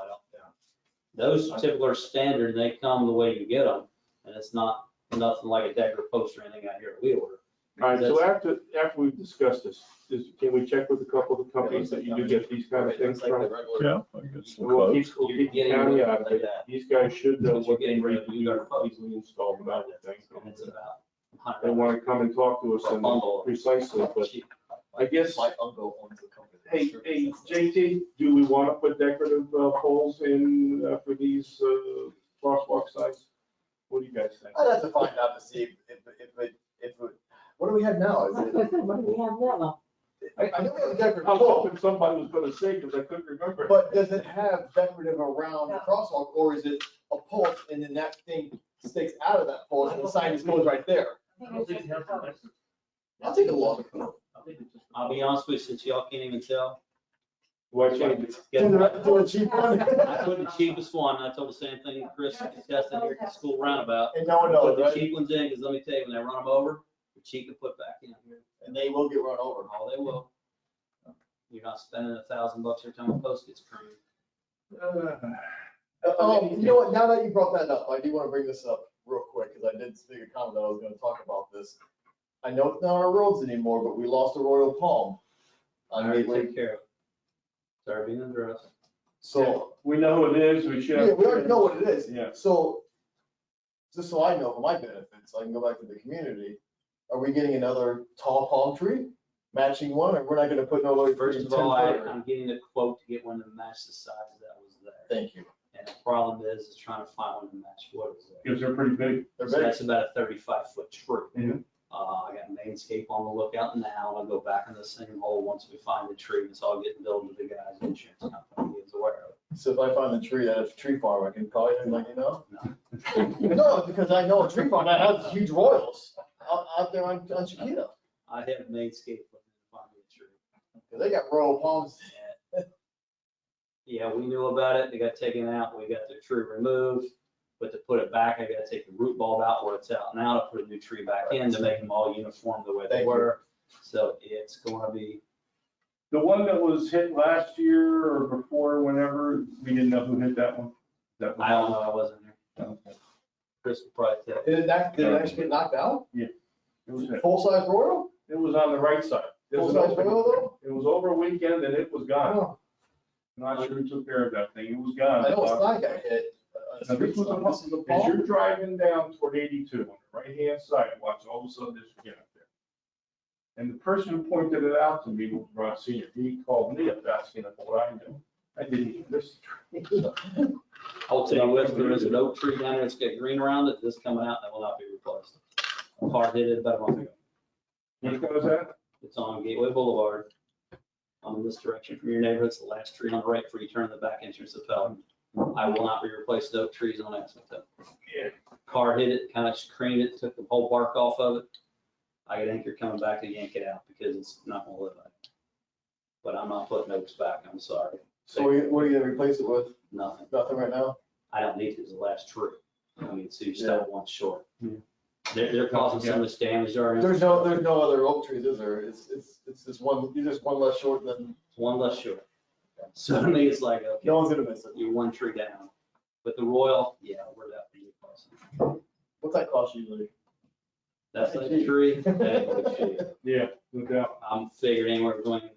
Those typical are standard, they come the way you get them, and it's not nothing like a decorative post or anything out here that we order.
All right, so after we've discussed this, can we check with a couple of the companies that you do get these kind of things from?
Yeah, I get some
And we'll
quotes.
keep the
Getting
county
rid of
out of
like
it.
that.
These guys should know
But you're
what they
getting rid
read,
of- you got a
easily installed about everything.
And it's about
They want to come and talk to us
a
and
bundle.
precisely, but I guess,
My uncle owns a company.
hey, JT, do we want to put decorative poles in for these crosswalk signs? What do you guys think?
I'd have to find out to see if what do we have now? Is it?
What do we have now?
I know we have a
I
decorative
was
pole,
hoping somebody was going to say, because I couldn't remember.
but does it have decorative around the crosswalk, or is it a post and then that thing sticks out of that post and the sign just goes right there?
I think it's just a post.
I'll take a look.
I'll be honest with you, since y'all can't even tell.
Why change it?
Do a cheap one.
I put the cheapest one, I told the same thing Chris tested here at the school roundabout.
And no one
Put
knows,
the
right?
cheap ones in, because let me tell you, when they run them over, they're cheap to put back in here.
And they will get run over.
Oh, they will. You're not spending $1,000 every time a post gets creamed.
You know what, now that you brought that up, I do want to bring this up real quick, because I did speak a comment that I was going to talk about this. I know it's not on our roads anymore, but we lost a Royal Palm
I
on
already
Gateway.
take care of it. It's already being addressed.
So,
We know who it is, we should.
yeah, we already know what it is.
Yeah.
So, just so I know for my benefit, so I can go back to the community, are we getting another tall palm tree? Matching one, or we're not gonna put no other
First
trees
of all,
10 footer?
I'm getting a quote to get one to match the size that was there.
Thank you.
And the problem is trying to find one to match what was there.
Because they're pretty big.
They're
So
big.
that's about a 35-foot tree.
Mhm.
I got Mainscape on the lookout now, I'll go back in the same hole once we find the tree, it's all getting billed to the guy's insurance company, he is aware of it.
So if I find the tree at a tree farm, I can call you and let you know?
No.
No, because I know a tree farm that has huge royals out there on Chiquita.
I have Mainscape looking to find me a tree.
They got royal palms.
Yeah, we knew about it, they got taken out, we got the tree removed, but to put it back, I gotta take the root bulb out where it's out now to put a new tree back in to make them all uniform the way they
Thank you.
were. So it's gonna be,
The one that was hit last year or before, whenever, we didn't know who hit that one. That was-
I don't know, I wasn't there.
Okay.
Chris will probably tell you.
Did it actually get knocked out?
It was hit.
Full-size royal?
It was on the right side. It was
Full-size
over-
royal though?
It was over a weekend and it was gone.
Oh,
Not sure who took care of that thing. It was gone.
I know a sign got hit.
Now, this was a-
This is a
As
palm?
you're driving down toward 82 on the right-hand side, watch, all of a sudden this get up there. And the person who pointed it out to me was Ron Senior. He called me up asking if what I knew. I didn't even miss the tree.
I'll tell you what, there is an oak tree down there, it's got green around it, this coming out, that will not be replaced. Hard hit it about a month ago.
Which one was that?
It's on Gateway Boulevard. On this direction from your neighborhood, it's the last tree on the right before you turn the back entrance of Pelham. I will not be replacing oak trees on Aspen.
Yeah.
Car hit it, kind of creamed it, took the whole bark off of it. I got anchor coming back to yank it out because it's not gonna live. But I'm not putting oaks back, I'm sorry.
So what are you gonna replace it with?
Nothing.
Nothing right now?
I don't need to, it's the last tree. I mean, so you still have one short.
Yeah.
They're causing so much damage already.
There's no other oak trees, is there? It's just one, you're just one less short than,
One less short. So to me, it's like, okay,
no one's gonna miss it.
you're one tree down. But the Royal, yeah, we're definitely crossing.
What's that cost usually?
That's like a tree. That ain't like a tree.
Yeah, no doubt.
I'm figuring anywhere between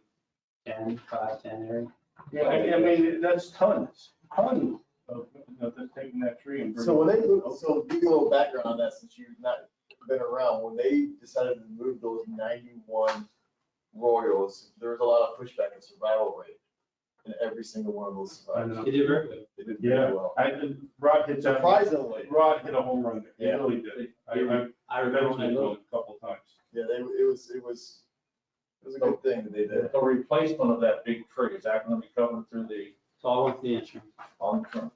10, 5, 10 area.
Yeah, I mean, that's tons of just taking that tree and.
So when they, so give you a little background on that, since you've not been around, when they decided to move those 91 Royals, there was a lot of pushback and survival rate in every single one of those survivors.
You did very good.
They did
Yeah,
very well.
Rod hit that.
Surprisingly.
Rod hit a home run there. He
Yeah.
really did. I
I remember when I
mentioned it
looked.
a couple times.
Yeah, it was a good thing that they did.
The replacement of that big tree, is that gonna be covered through the,
It's all with the insurance.
on the front?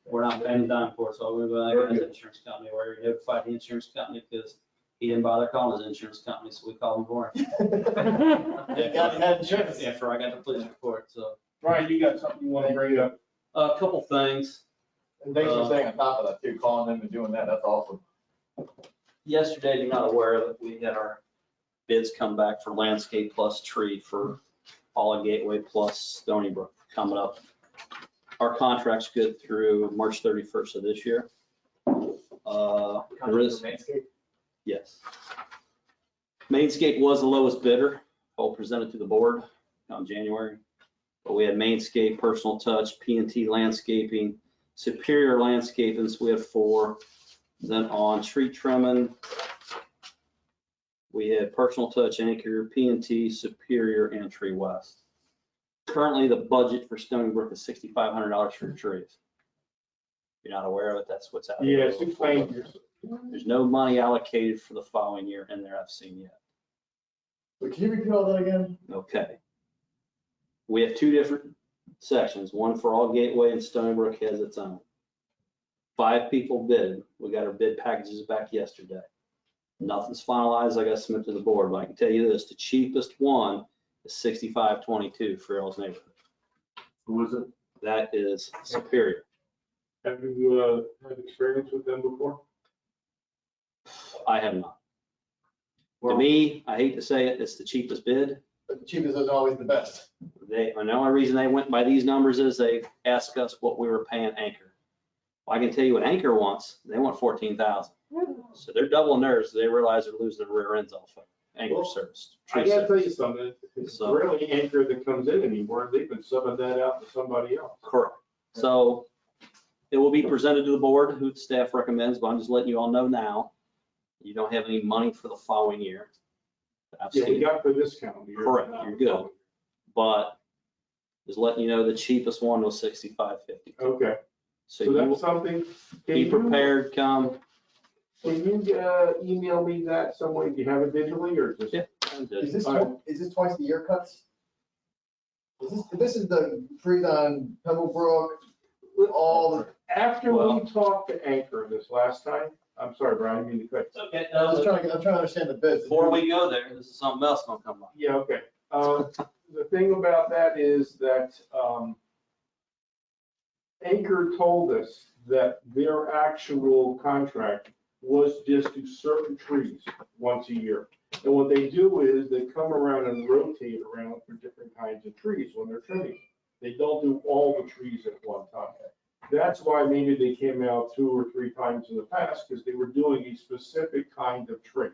We're not paying a dime for it, so we're going to the insurance company, where we notified the insurance company because he didn't bother calling his insurance company, so we called him for him.
They had insurance.
After I got the police report, so.
Brian, you got something you want to bring up?
A couple things.
And thanks for staying on top of that too, calling them and doing that, that's awesome.
Yesterday, you're not aware that we had our bids come back for landscape plus tree for Paula Gateway plus Stoneybrook coming up. Our contract's good through March 31st of this year. There is, yes. Mainscape was the lowest bidder. I'll present it to the board on January. But we had Mainscape, Personal Touch, P&T Landscaping, Superior Landscaping, so we had 4. Then on tree trimming, we had Personal Touch, Anchor, P&T, Superior, and Tree West. Currently, the budget for Stoneybrook is $6,500 for trees. If you're not aware of it, that's what's out there.
Yes, explain yourself.
There's no money allocated for the following year in there I've seen yet.
But can you repeat all that again?
Okay. We have 2 different sections, one for all Gateway and Stoneybrook has its own. 5 people bid. We got our bid packages back yesterday. Nothing's finalized. I got to submit to the board, but I can tell you this, the cheapest one is $65.22 for Earl's neighborhood.
Who is it?
That is Superior.
Have you had experience with them before?
I have not. To me, I hate to say it, it's the cheapest bid.
But the cheapest is always the best.
And the only reason they went by these numbers is they asked us what we were paying Anchor. Well, I can tell you what Anchor wants. They want 14,000. So they're doubling theirs. They realize they're losing their rear ends off of Anchor
Well,
service.
I
tree
gotta tell
service.
you something, it's
So-
rarely Anchor that comes in anymore. They've been subbing that out to somebody else.
Correct. So it will be presented to the board, who the staff recommends, but I'm just letting you all know now. You don't have any money for the following year. I've
Yeah, we
seen,
got for this calendar year.
Correct, you're good. but just letting you know, the cheapest one was $65.50.
Okay,
So
so
you
that's
will
something.
be prepared come.
Can you email me that some way? Do you have it digitally or just?
Yeah.
Is this twice the year cuts? This is the trees on Pebblebrook, all the,
After we
Well-
talked to Anchor this last time, I'm sorry, Brian, I didn't mean to cut.
Okay,
I'm trying to understand the bids.
before we go there, this is something else gonna come up.
Yeah, okay. The thing about that is that Anchor told us that their actual contract was just to certain trees once a year. And what they do is they come around and rotate around for different kinds of trees when they're trimming. They don't do all the trees at one time. That's why maybe they came out 2 or 3 times in the past, because they were doing a specific kind of tree.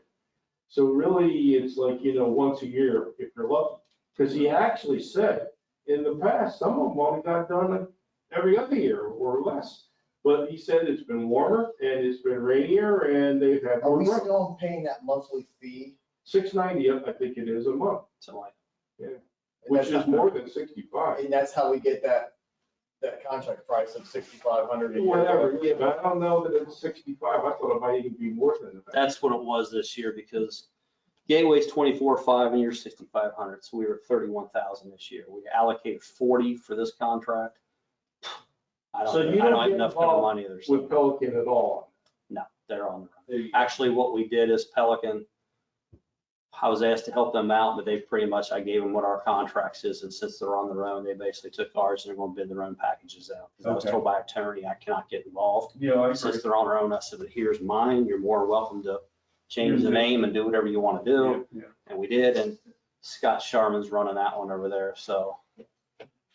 So really, it's like, once a year if you're lucky. Because he actually said, in the past, some of them only got done every other year or less. But he said it's been warmer and it's been rainier and they've had
Are
more
we
rain.
still paying that monthly fee?
$6.90, I think it is a month,
So like,
And
which
that's
is
how-
more than 65.
And that's how we get that contract price of 6,500 a year.
Whatever, yeah, but I don't know that it's 65. I thought it might even be more than that.
that's what it was this year, because Gateway's 24.5 and you're 6,500, so we were at 31,000 this year. We allocated 40 for this contract. I
So
don't
you
have
don't get
enough
involved
money there.
With Pelican at all.
No, they're on the run.
There you go.
Actually, what we did is Pelican, I was asked to help them out, but they pretty much, I gave them what our contracts is, and since they're on their own, they basically took ours and they're gonna bid their own packages out. 'Cause I was
Okay.
told by attorney, I cannot get involved.
Yeah, I
Since
agree.
they're on their own, I said, but here's mine, you're more welcome to change the
Use it.
name and do whatever you wanna do.
Yeah,
And we did, and Scott Sharman's running that one over there, so,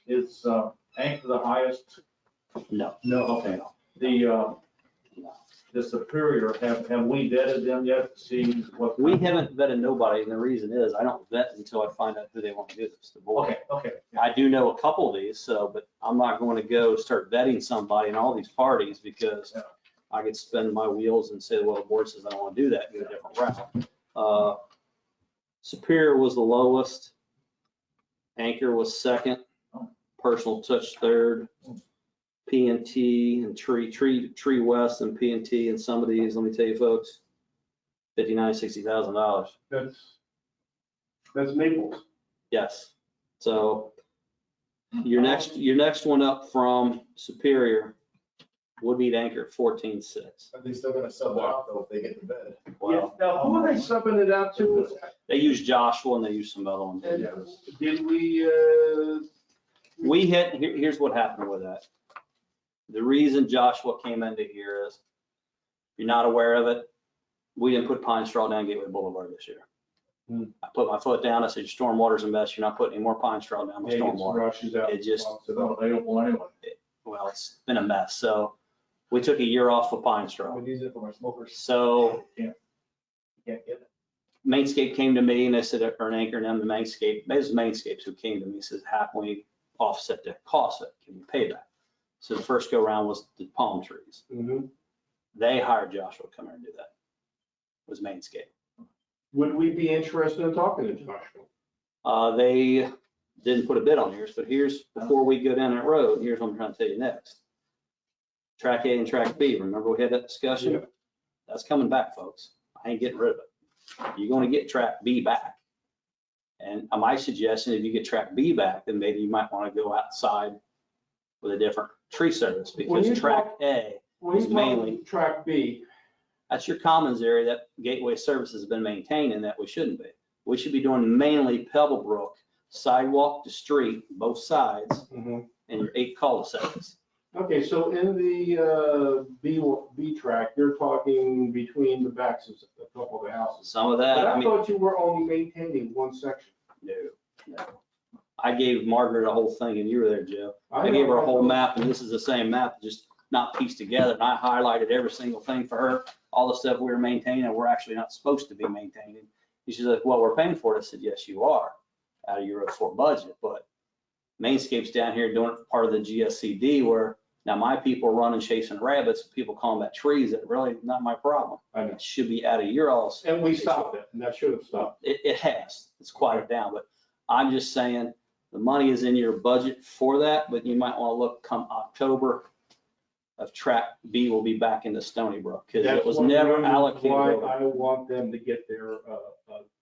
Is Anchor the highest?
no.
No,
Okay. The Superior, have we vetted them yet to see what?
We haven't vetted nobody, and the reason is, I don't vet until I find out who they want to do this, the board.
Okay.
I do know a couple of these, so, but I'm not going to go start vetting somebody in all these parties because I could spin my wheels and say, well, the board says I don't want to do that, go a different route. Superior was the lowest. Anchor was second. Personal Touch third. P&T and Tree West and P&T and some of these, let me tell you folks, $59,000-$60,000.
that's Naples.
Yes. So your next one up from Superior would be Anchor at 14.6.
Are they still gonna sub it out though if they get the bid?
Yeah,
Well,
now, who are they subbing it out to?
they use Joshua and they use some other ones.
And did we,
Here's what happened with that. The reason Joshua came into here is, if you're not aware of it, we didn't put pine straw down Gateway Boulevard this year. I put my foot down, I said, your stormwater's a mess, you're not putting any more pine straw down my
yeah, it
stormwater.
rushes out.
It just-
Available anyway.
Well, it's been a mess, so we took a year off of pine straw.
We use it for our smokers.
So
Can't get it.
Mainscape came to me and they said, or an Anchor and them, the Mainscape, it was Mainscapes who came to me, says, how can we offset the cost of it? Can you pay that? So the first go round was the palm trees.
Mhm.
They hired Joshua to come here and do that. It was Mainscape.
Would we be interested in talking to Joshua?
They didn't put a bid on yours, but here's, before we go down that road, here's what I'm trying to tell you next. Track A and Track B, remember we had that discussion?
Yeah.
That's coming back, folks. I ain't getting rid of it. You're gonna get Track B back. And my suggestion, if you get Track B back, then maybe you might wanna go outside with a different tree service,
When you
because Track A,
When you
It's mainly-
talk track B,
that's your commons area that Gateway Services has been maintaining that we shouldn't be. We should be doing mainly Pebblebrook, sidewalk to street, both sides, and your 8 cul-de-sacs.
okay, so in the B track, you're talking between the backs of a couple of the houses.
Some of
But
that, I
I
mean,
thought you were only maintaining one section.
no. I gave Margaret a whole thing, and you were there, Joe. I gave her a whole map, and this is the same map, just not pieced together, and I highlighted every single thing for her, all the stuff we were maintaining, and we're actually not supposed to be maintaining. And she's like, well, we're paying for it. I said, yes, you are, out of your 04 budget, but Mainscape's down here doing it part of the GSCD, where now my people are running chasing rabbits, people calling that trees, that really not my problem.
I know.
It should be out of your all's.
And we stopped it, and that should have stopped.
It has, it's quieted down, but I'm just saying, the money is in your budget for that, but you might want to look come October of Track B will be back into Stoneybrook, because it was
That's one of the
never
reasons
allocated
why
over.
I want them to get their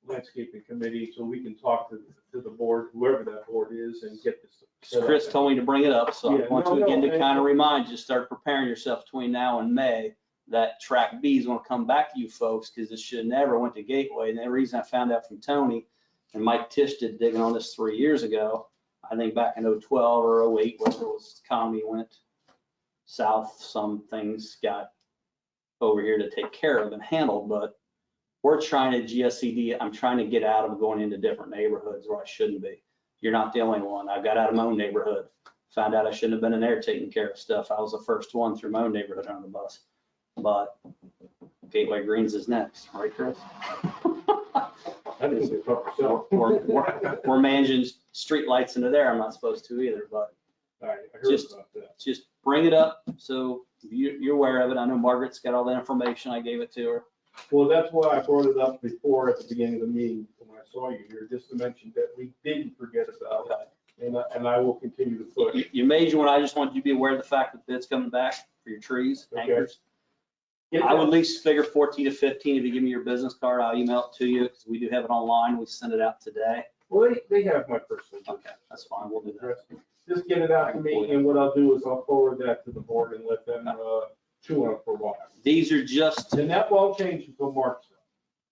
landscaping committee, so we can talk to the board, whoever that board is, and get this. set up.
Chris told me to bring it up, so I
Yeah,
want
no,
you again
no,
to kind of remind you, start preparing yourself between now and May, that Track B is going to come back to you folks, because it should never went to Gateway. And the reason I found out from Tony, and Mike Tisch did digging on this 3 years ago, I think back in 012 or 08, whether it was economy went south, some things got over here to take care of and handle, but we're trying to GSCD, I'm trying to get out of going into different neighborhoods where I shouldn't be. You're not the only one. I got out of my own neighborhood, found out I shouldn't have been in there taking care of stuff. I was the first one through my own neighborhood on the bus, but Gateway Greens is next, right, Chris?
I didn't say fuck yourself.
We're managing street lights into there. I'm not supposed to either, but
All right, I heard
Just-
about that.
just bring it up so you're aware of it. I know Margaret's got all the information. I gave it to her.
Well, that's why I brought it up before at the beginning of the meeting when I saw you here, just to mention that we didn't forget about it. And I will continue to push.
Your major one, I just want you to be aware of the fact that bid's coming back for your trees,
Okay.
anchors.
Get
I would at
that-
least figure 14 to 15. If you give me your business card, I'll email it to you because we do have it online. We send it out today.
Well, they have my personal
Okay, that's fine. We'll do that.
address. Just get it out to me, and what I'll do is I'll forward that to the board and let them chew on it for a while.
These are just,
And that won't change until March.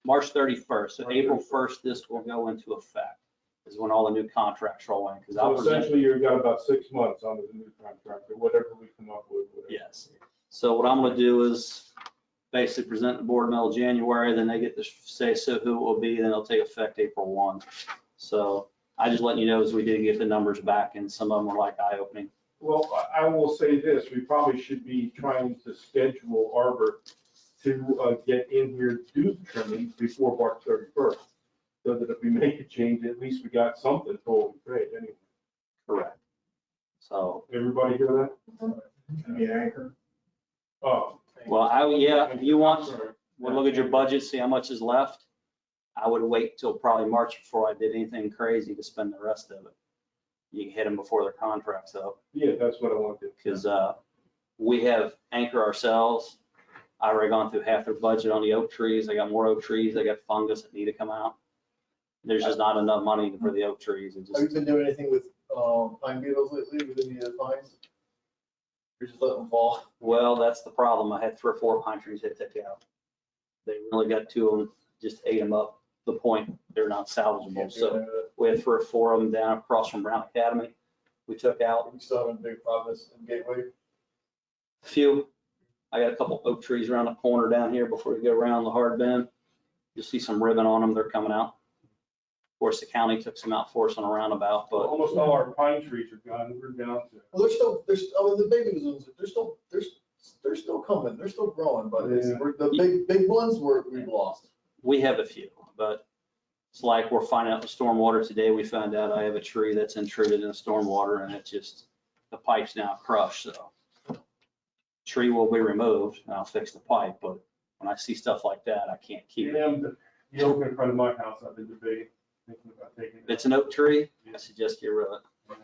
March 31st, so April 1st, this will go into effect, is when all the new contracts roll in, because
So
I'll present.
essentially, you've got about 6 months on the new contract, or whatever we come up with. whatever.
Yes. So what I'm gonna do is basically present the board middle of January, then they get to say so who it will be, then it'll take effect April 1. So I just letting you know as we did get the numbers back, and some of them were like eye-opening.
Well, I will say this, we probably should be trying to schedule Arbor to get in here, do the trimming before March 31st. So that if we make a change, at least we got something for what we paid anyway.
Correct. So,
Everybody hear that?
Anchor.
Oh.
well, yeah, if you want,
Sorry.
we'll look at your budget, see how much is left. I would wait till probably March before I did anything crazy to spend the rest of it. You can hit them before their contract's up,
Yeah, that's what I wanted.
because we have Anchor ourselves. I already gone through half their budget on the oak trees. I got more oak trees. I got fungus that need to come out. There's just not enough money for the oak trees. It
Have you
just,
been doing anything with pine beetles lately, with any of the pines? Or just let them fall?
well, that's the problem. I had 3 or 4 pine trees that took out. They really got 2 of them, just ate them up. The point, they're not salvageable. So we had 3 or 4 of them down across from Brown Academy. We took out
We still having big problems in Gateway.
a few. I got a couple oak trees around the corner down here before we go around the hard bend. You'll see some ribbon on them. They're coming out. Of course, the county took some out for us on a roundabout, but
Almost all our pine trees are gone, we're down to.
Well, the baby ones, they're still coming, they're still growing, but the big ones we've lost.
we have a few. But it's like we're finding out the stormwater today. We found out I have a tree that's intruded in the stormwater, and it's just, the pipe's now crushed, so. Tree will be removed and I'll fix the pipe, but when I see stuff like that, I can't keep it.
Yeah, the oak in front of my house, I've been debating, thinking about taking
If
it.
it's an oak tree, I suggest get rid of it.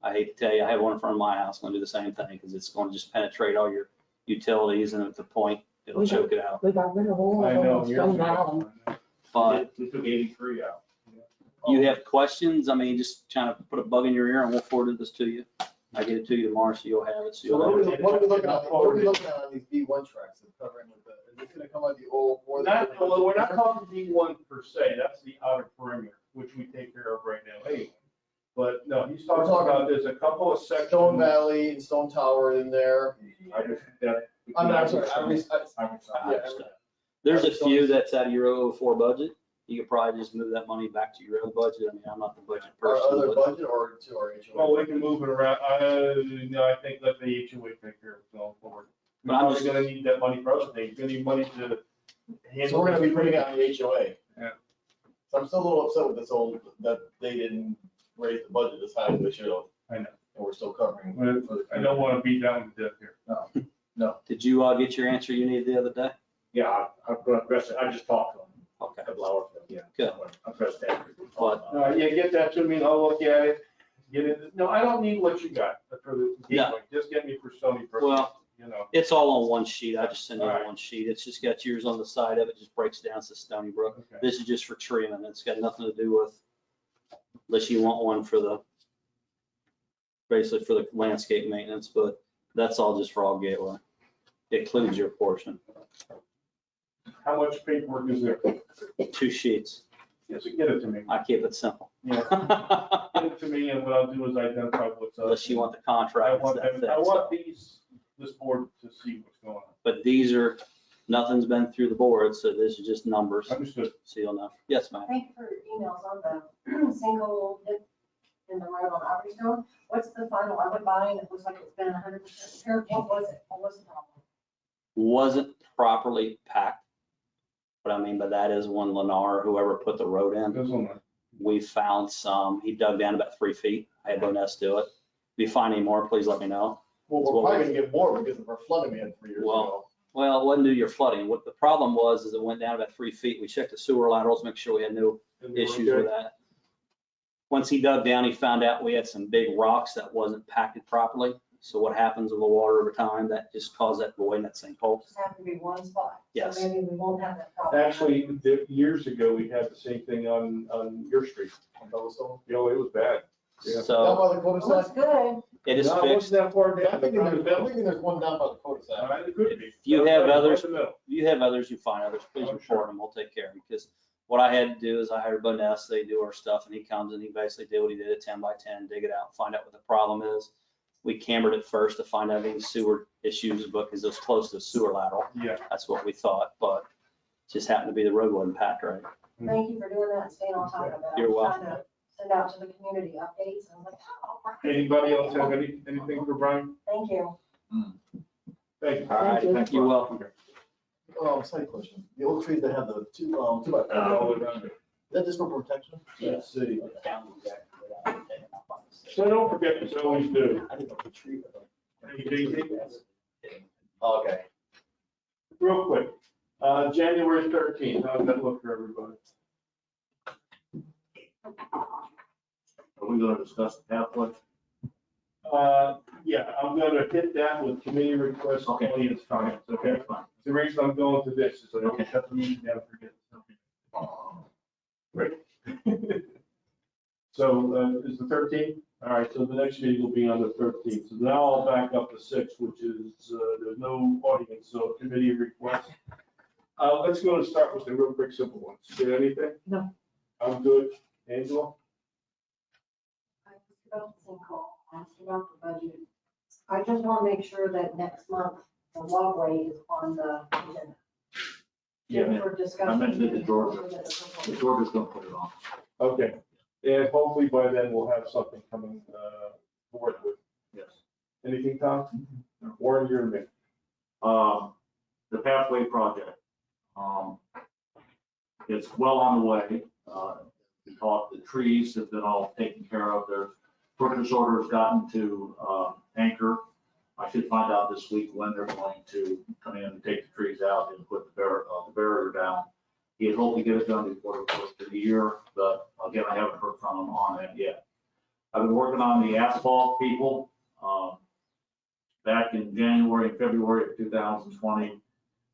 I hate to tell you, I have one in front of my house, I'm gonna do the same thing, because it's gonna just penetrate all your utilities, and at the point, it'll choke it out.
We got rid of all
I
of
know.
them,
years
Stone
ago.
Valley.
But
We took 83 out.
you have questions, I mean, just trying to put a bug in your ear, and we'll forward this to you. I get it to you tomorrow, so you'll have it. So
So
you'll have it.
what are we looking at on these B1 tracks that's covering with the, is this gonna come out the old? or the-
Well, we're not talking D1 per se, that's the outer perimeter, which we take care of right now anyway. But no, he's talking about, there's a couple of sections.
Stone Valley and Stone Tower in there.
I just, that.
I'm sorry, yeah.
There's a few that's out of your 004 budget. You could probably just move that money back to your own budget. I mean, I'm not the budget
Our
person,
other
but
budget or to our HOA?
Well, we can move it around, no, I think let the HOA take care of it going forward. We're
But I'm
probably
just-
gonna need that money for other things, you're gonna need money to handle.
So we're gonna be putting it on the HOA.
Yeah.
So I'm still a little upset with this old, that they didn't raise the budget as high as they should have.
I know.
And we're still covering.
I don't wanna beat that one to death here.
did you get your answer you needed the other day?
Yeah, I'm gonna address it. I just talked to him
Okay.
a couple hours ago. Yeah.
Good.
I'll address that.
But-
Yeah, get that to me, and I'll look at it, get it, no, I don't need what you got for the
No.
gateway, just get me for Stoneybrook,
Well,
you know.
It's all on one sheet. I just send you
Alright.
one sheet. It's just got yours on the side of it, just breaks down to Stoneybrook.
Okay.
This is just for treatment. It's got nothing to do with, unless you want one for the, basically for the landscape maintenance, but that's all just for all gateway. It includes your portion.
How much paperwork is there?
2 sheets.
Yes, get it to me.
I keep it simple.
Yeah, get it to me, and what I'll do is identify what's up.
Unless you want the
I
contract. it's
want
that
them,
thick,
I want
so.
this board to see what's going on.
But these are, nothing's been through the board, so this is just numbers,
Understood.
so you'll know. Yes, ma'am.
Thank you for your emails on the single dip in the road on Aubrey Stone. What's the final? I went by and it looks like it's been 100% repaired. What was it? What was the problem?
Wasn't properly packed. What I mean by that is when Lennar, whoever put the road in,
Goes on there.
we found some, he dug down about 3 feet. I had Boness do it. If you find any more, please let me know.
Well, we're probably gonna get more because of our flooding we had 3 years ago.
Well, it wasn't due to your flooding. What the problem was is it went down about 3 feet. We checked the sewer laterals, make sure we had no issues with that. Once he dug down, he found out we had some big rocks that wasn't packed properly. So what happens with the water over time, that just caused that void in that sinkhole.
Just have to be one spot.
Yes.
So maybe we won't have that problem.
Actually, years ago, we had the same thing on your street.
On Yellowstone.
You know, it was bad. Yeah.
Down
So
by the
Well, that's
cul-de-sac.
good.
It is
No, it
fixed.
wasn't that far down.
I'm thinking there's one down by the cul-de-sac.
All right, it could be.
If you have
Right
others,
in the middle.
you have others, you find others, please
Oh,
report
sure.
them, we'll take care of them. Because what I had to do is I hired Boness, they do our stuff, and he comes and he basically did what he did at 10 by 10, dig it out, find out what the problem is. We cambered it first to find out any sewer issues, because it was close to a sewer lateral.
Yeah.
That's what we thought, but it just happened to be the road wasn't packed right.
Thank you for doing that, and staying on top of it. I
You're
was
welcome.
trying to send out to the community updates, and I was like, oh, Brian,
Anybody else have anything for Brian?
thank you.
Thank you.
All right,
Thank
you're welcome.
Side question. The old trees that have the two by four, is that just for protection?
Yes, city. So don't forget, as I always do.
I didn't know the tree.
Hey, JT,
Okay.
real quick, January 13th, how's that look for everybody?
Are we gonna discuss the pathway?
Yeah, I'm gonna hit that with committee requests,
Okay.
audience comments, okay?
Fine.
The reason I'm going to this is I don't
Okay.
shut the meeting down, forget something. Right. So, is the 13th? All right, so the next meeting will be on the 13th. So now I'll back up to 6, which is, there's no audience, so committee requests. Let's go and start with the real quick, simple ones. Did anything?
No.
I'm good. Angela?
I asked about the sinkhole, I asked about the budget. I just want to make sure that next month, the walkway is on the agenda.
Yeah,
For discussion.
I mentioned it to Georgia. Georgia's gonna put it on.
Okay. And hopefully by then we'll have something coming forward with.
Yes.
Anything, Tom? Warren, you're me.
The pathway project, it's well on the way. We talked, the trees have been all taken care of. Their purchase order has gotten to Anchor. I should find out this week when they're going to come in and take the trees out and put the barrier down. He had hoped to get it done before the first of the year, but again, I haven't heard from him on that yet. I've been working on the asphalt people. Back in January and February of 2020,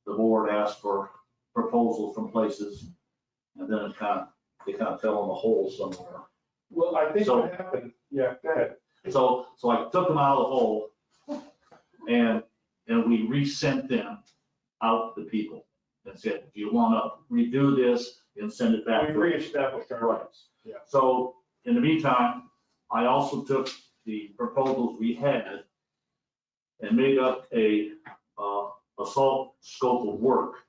the board asked for proposals from places, and then they kind of fell in the hole somewhere.
Well, I think
So-
what happened, yeah, go ahead.
So I took them out of the hole, and we resent them out to the people and said, if you want to redo this, then send it back.
We
to
reestablished our rights. Yeah.
So in the meantime, I also took the proposals we had and made up a salt scope of work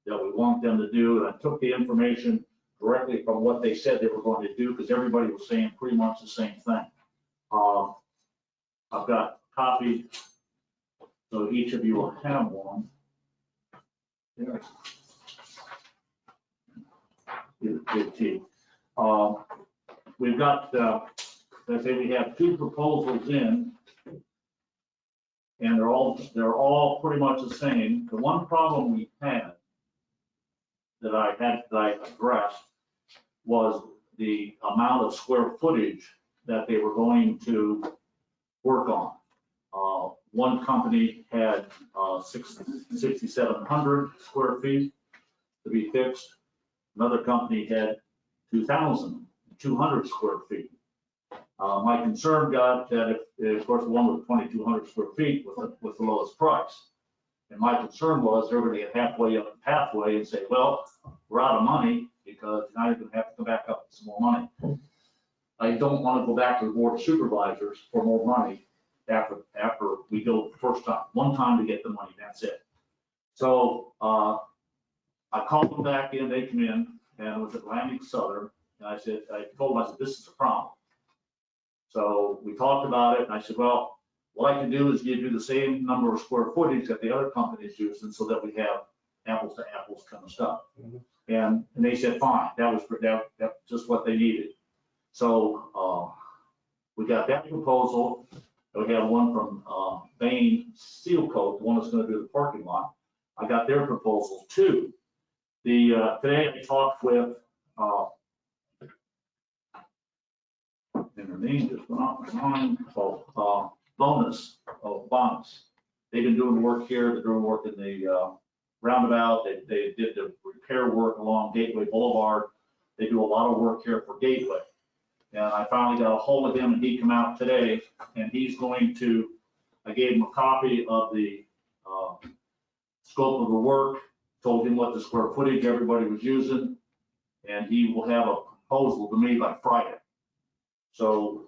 that we want them to do. And I took the information directly from what they said they were going to do, because everybody was saying pretty much the same thing. I've got copies, so each of you will have one. There. We've got, let's say we have two proposals in, and they're all pretty much the same. The one problem we had that I addressed was the amount of square footage that they were going to work on. One company had 6,700 square feet to be fixed. Another company had 2,200 square feet. My concern got that if, of course, the one with 2,200 square feet was the lowest price. And my concern was they're gonna get halfway up the pathway and say, well, we're out of money because now you're gonna have to come back up with some more money. I don't wanna go back to the board of supervisors for more money after we go the first time. One time to get the money, that's it. So I called them back in, they come in, and it was Atlantic Southern, and I told them, I said, this is a problem. So we talked about it, and I said, well, what I can do is give you the same number of square footage that the other company's using, so that we have apples to apples kind of stuff. And they said, fine, that was just what they needed. So we got that proposal, and we have one from Bain Seal Coat, the one that's gonna do the parking lot. I got their proposals too. Today I talked with, and their name just went off my mind, Bonus. They've been doing work here, they're doing work in the roundabout, they did the repair work along Gateway Boulevard. They do a lot of work here for Gateway. And I finally got a hold of him and he come out today and he's going to, I gave him a copy of the scope of the work, told him what the square footage everybody was using, and he will have a proposal to me by Friday. So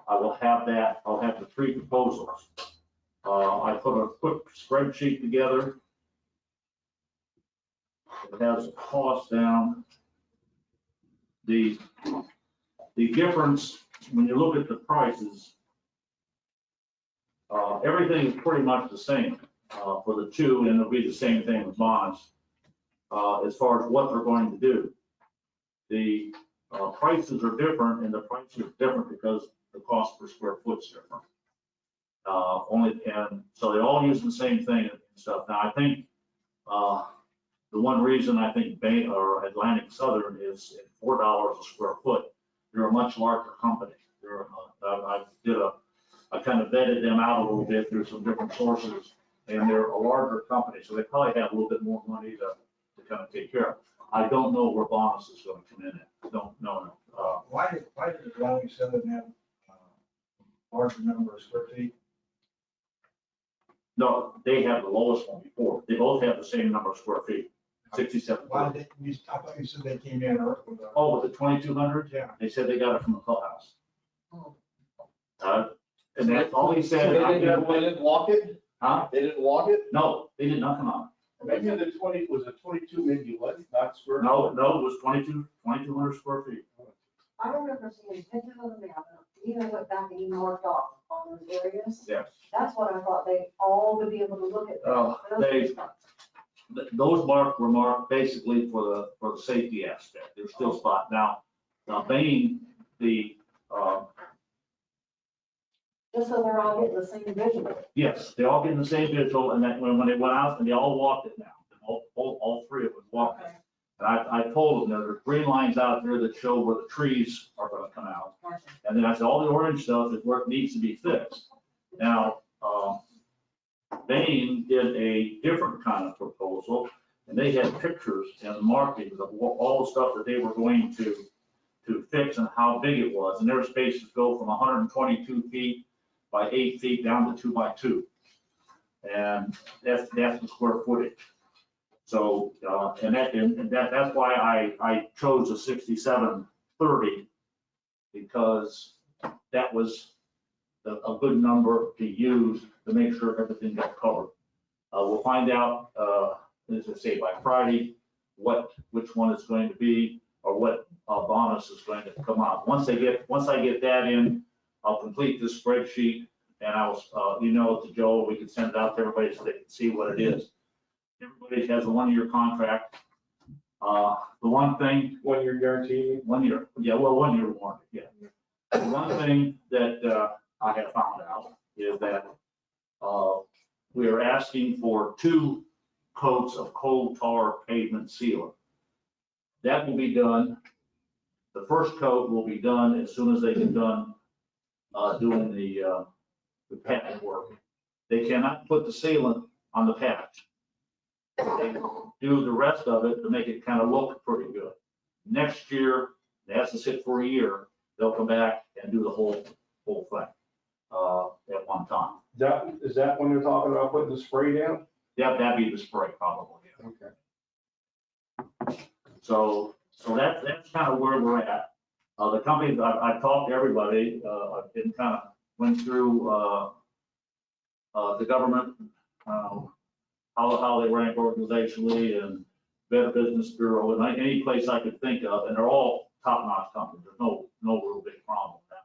I will have that, I'll have the 3 proposals. I put a quick spreadsheet together. It has a cost down. The difference, when you look at the prices, everything is pretty much the same for the 2, and it'll be the same thing with bonds as far as what they're going to do. The prices are different, and the price is different because the cost per square foot is different. And so they all use the same thing and stuff. Now, I think the one reason I think Bain or Atlantic Southern is at $4 a square foot, they're a much larger company. I kind of vetted them out a little bit through some different sources, and they're a larger company, so they probably have a little bit more money to kind of take care of. I don't know where Bonus is going to come in at. Don't know.
Why did Atlantic Southern have larger number of square feet?
No, they have the lowest one before. They both have the same number of square feet, 67.
Why did they, I thought you said they came in with a.
Oh, with the 2,200?
Yeah.
They said they got it from the clubhouse.
Oh.
And that's all he
So
said.
they didn't walk it?
Huh?
They didn't walk it?
No, they did not come on.
Maybe the 20, was it 22, maybe what, not square?
No, it was 2,200 square feet.
I remember seeing pictures of the map, and even went back and you marked off on those areas.
Yes.
That's what I thought they all would be able to look at.
Those were marked basically for the safety aspect. They're still spot. Now, Bain,
Just so they're all getting the same visual.
yes, they all get in the same visual, and then when they went out, and they all walked it now. All 3 of them walked it.
Okay.
And I told them there's green lines out there that show where the trees are gonna come out. And then I said, all the orange stuff is where it needs to be fixed. Now, Bain did a different kind of proposal, and they had pictures and markings of all the stuff that they were going to fix and how big it was. And their spaces go from 122 feet by 8 feet down to 2 by 2. And that's the square footage. So, that's why I chose a 6730, because that was a good number to use to make sure everything got covered. We'll find out, as I say, by Friday, which one it's going to be, or what bonus is going to come out. Once I get that in, I'll complete this spreadsheet, and I will email it to Joe. We can send it out to everybody so they can see what it is. Everybody has a 1-year contract. The one thing.
1-year guarantee?
1 year, yeah, well, 1 year warranty, yeah. The one thing that I have found out is that we are asking for 2 coats of coal tar pavement sealer. That will be done. The first coat will be done as soon as they get done doing the patch work. They cannot put the sealant on the patch. They do the rest of it to make it kind of look pretty good. Next year, it has to sit for a year. They'll come back and do the whole thing at one time.
Is that when they're talking about putting the spray down?
That'd be the spray probably.
Okay.
So that's kind of where we're at. The company, I've talked to everybody. I've been kind of went through the government, how they rank organizationally, and Better Business Bureau, and any place I could think of, and they're all top-notch companies. There's no real big problem with that.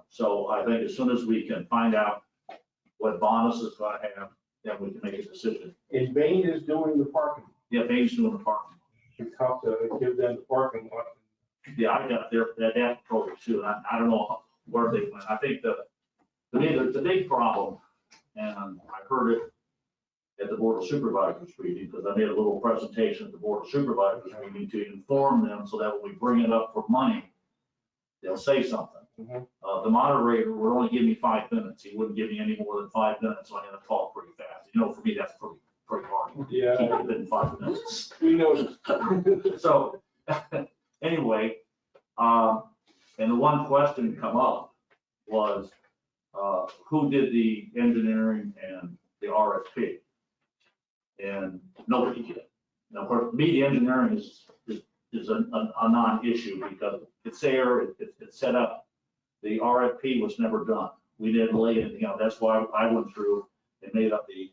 So I think as soon as we can find out what bonus is going to have, then we can make a decision.
And Bain is doing the parking.
Yeah, Bain's doing the parking.
You have to give them the parking lot.
Yeah, I got that program too, and I don't know where they went. I think to me, the big problem, and I heard it at the Board of Supervisors meeting, because I made a little presentation at the Board of Supervisors meeting to inform them so that when we bring it up for money, they'll say something. The moderator would only give me 5 minutes. He wouldn't give me any more than 5 minutes, so I had to talk pretty fast. You know, for me, that's pretty hard.
Yeah.
Keep it within 5 minutes.
We noticed.
So, anyway, And the one question come up was, who did the engineering and the RFP? And nobody did. Now, for me, the engineering is a non-issue because it's there, it's set up. The RFP was never done. We didn't lay anything out. That's why I went through and made up the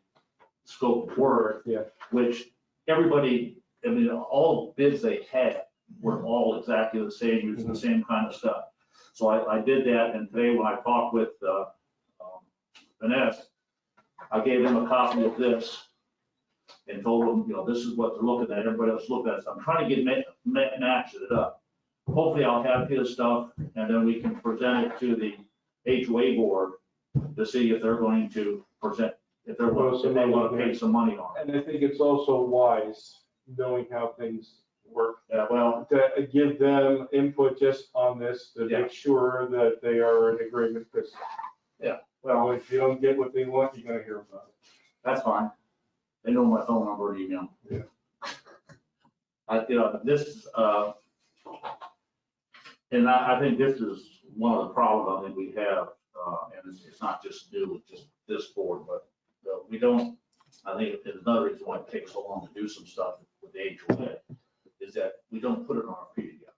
scope of work.
Yeah.
Which everybody, I mean, all bids they had were all exactly the same, using the same kind of stuff. So I did that, and today when I talked with Vanessa, I gave them a copy of this and told them, this is what they're looking at, everybody else looking at. So I'm trying to get match it up. Hopefully I'll have his stuff, and then we can present it to the HOA board to see if they're going to present, if they want to pay some money on it.
And I think it's also wise, knowing how things work,
Yeah, well,
to give them input just on this, to
Yeah.
make sure that they are in agreement, because.
Yeah.
Well, if you don't get what they want, you're gonna hear about it.
that's fine. They know my phone number and email.
Yeah.
This, and I think this is one of the problems I think we have, and it's not just new with just this board, but we don't, I think it's another reason why it takes so long to do some stuff with the HOA, is that we don't put an RFP together.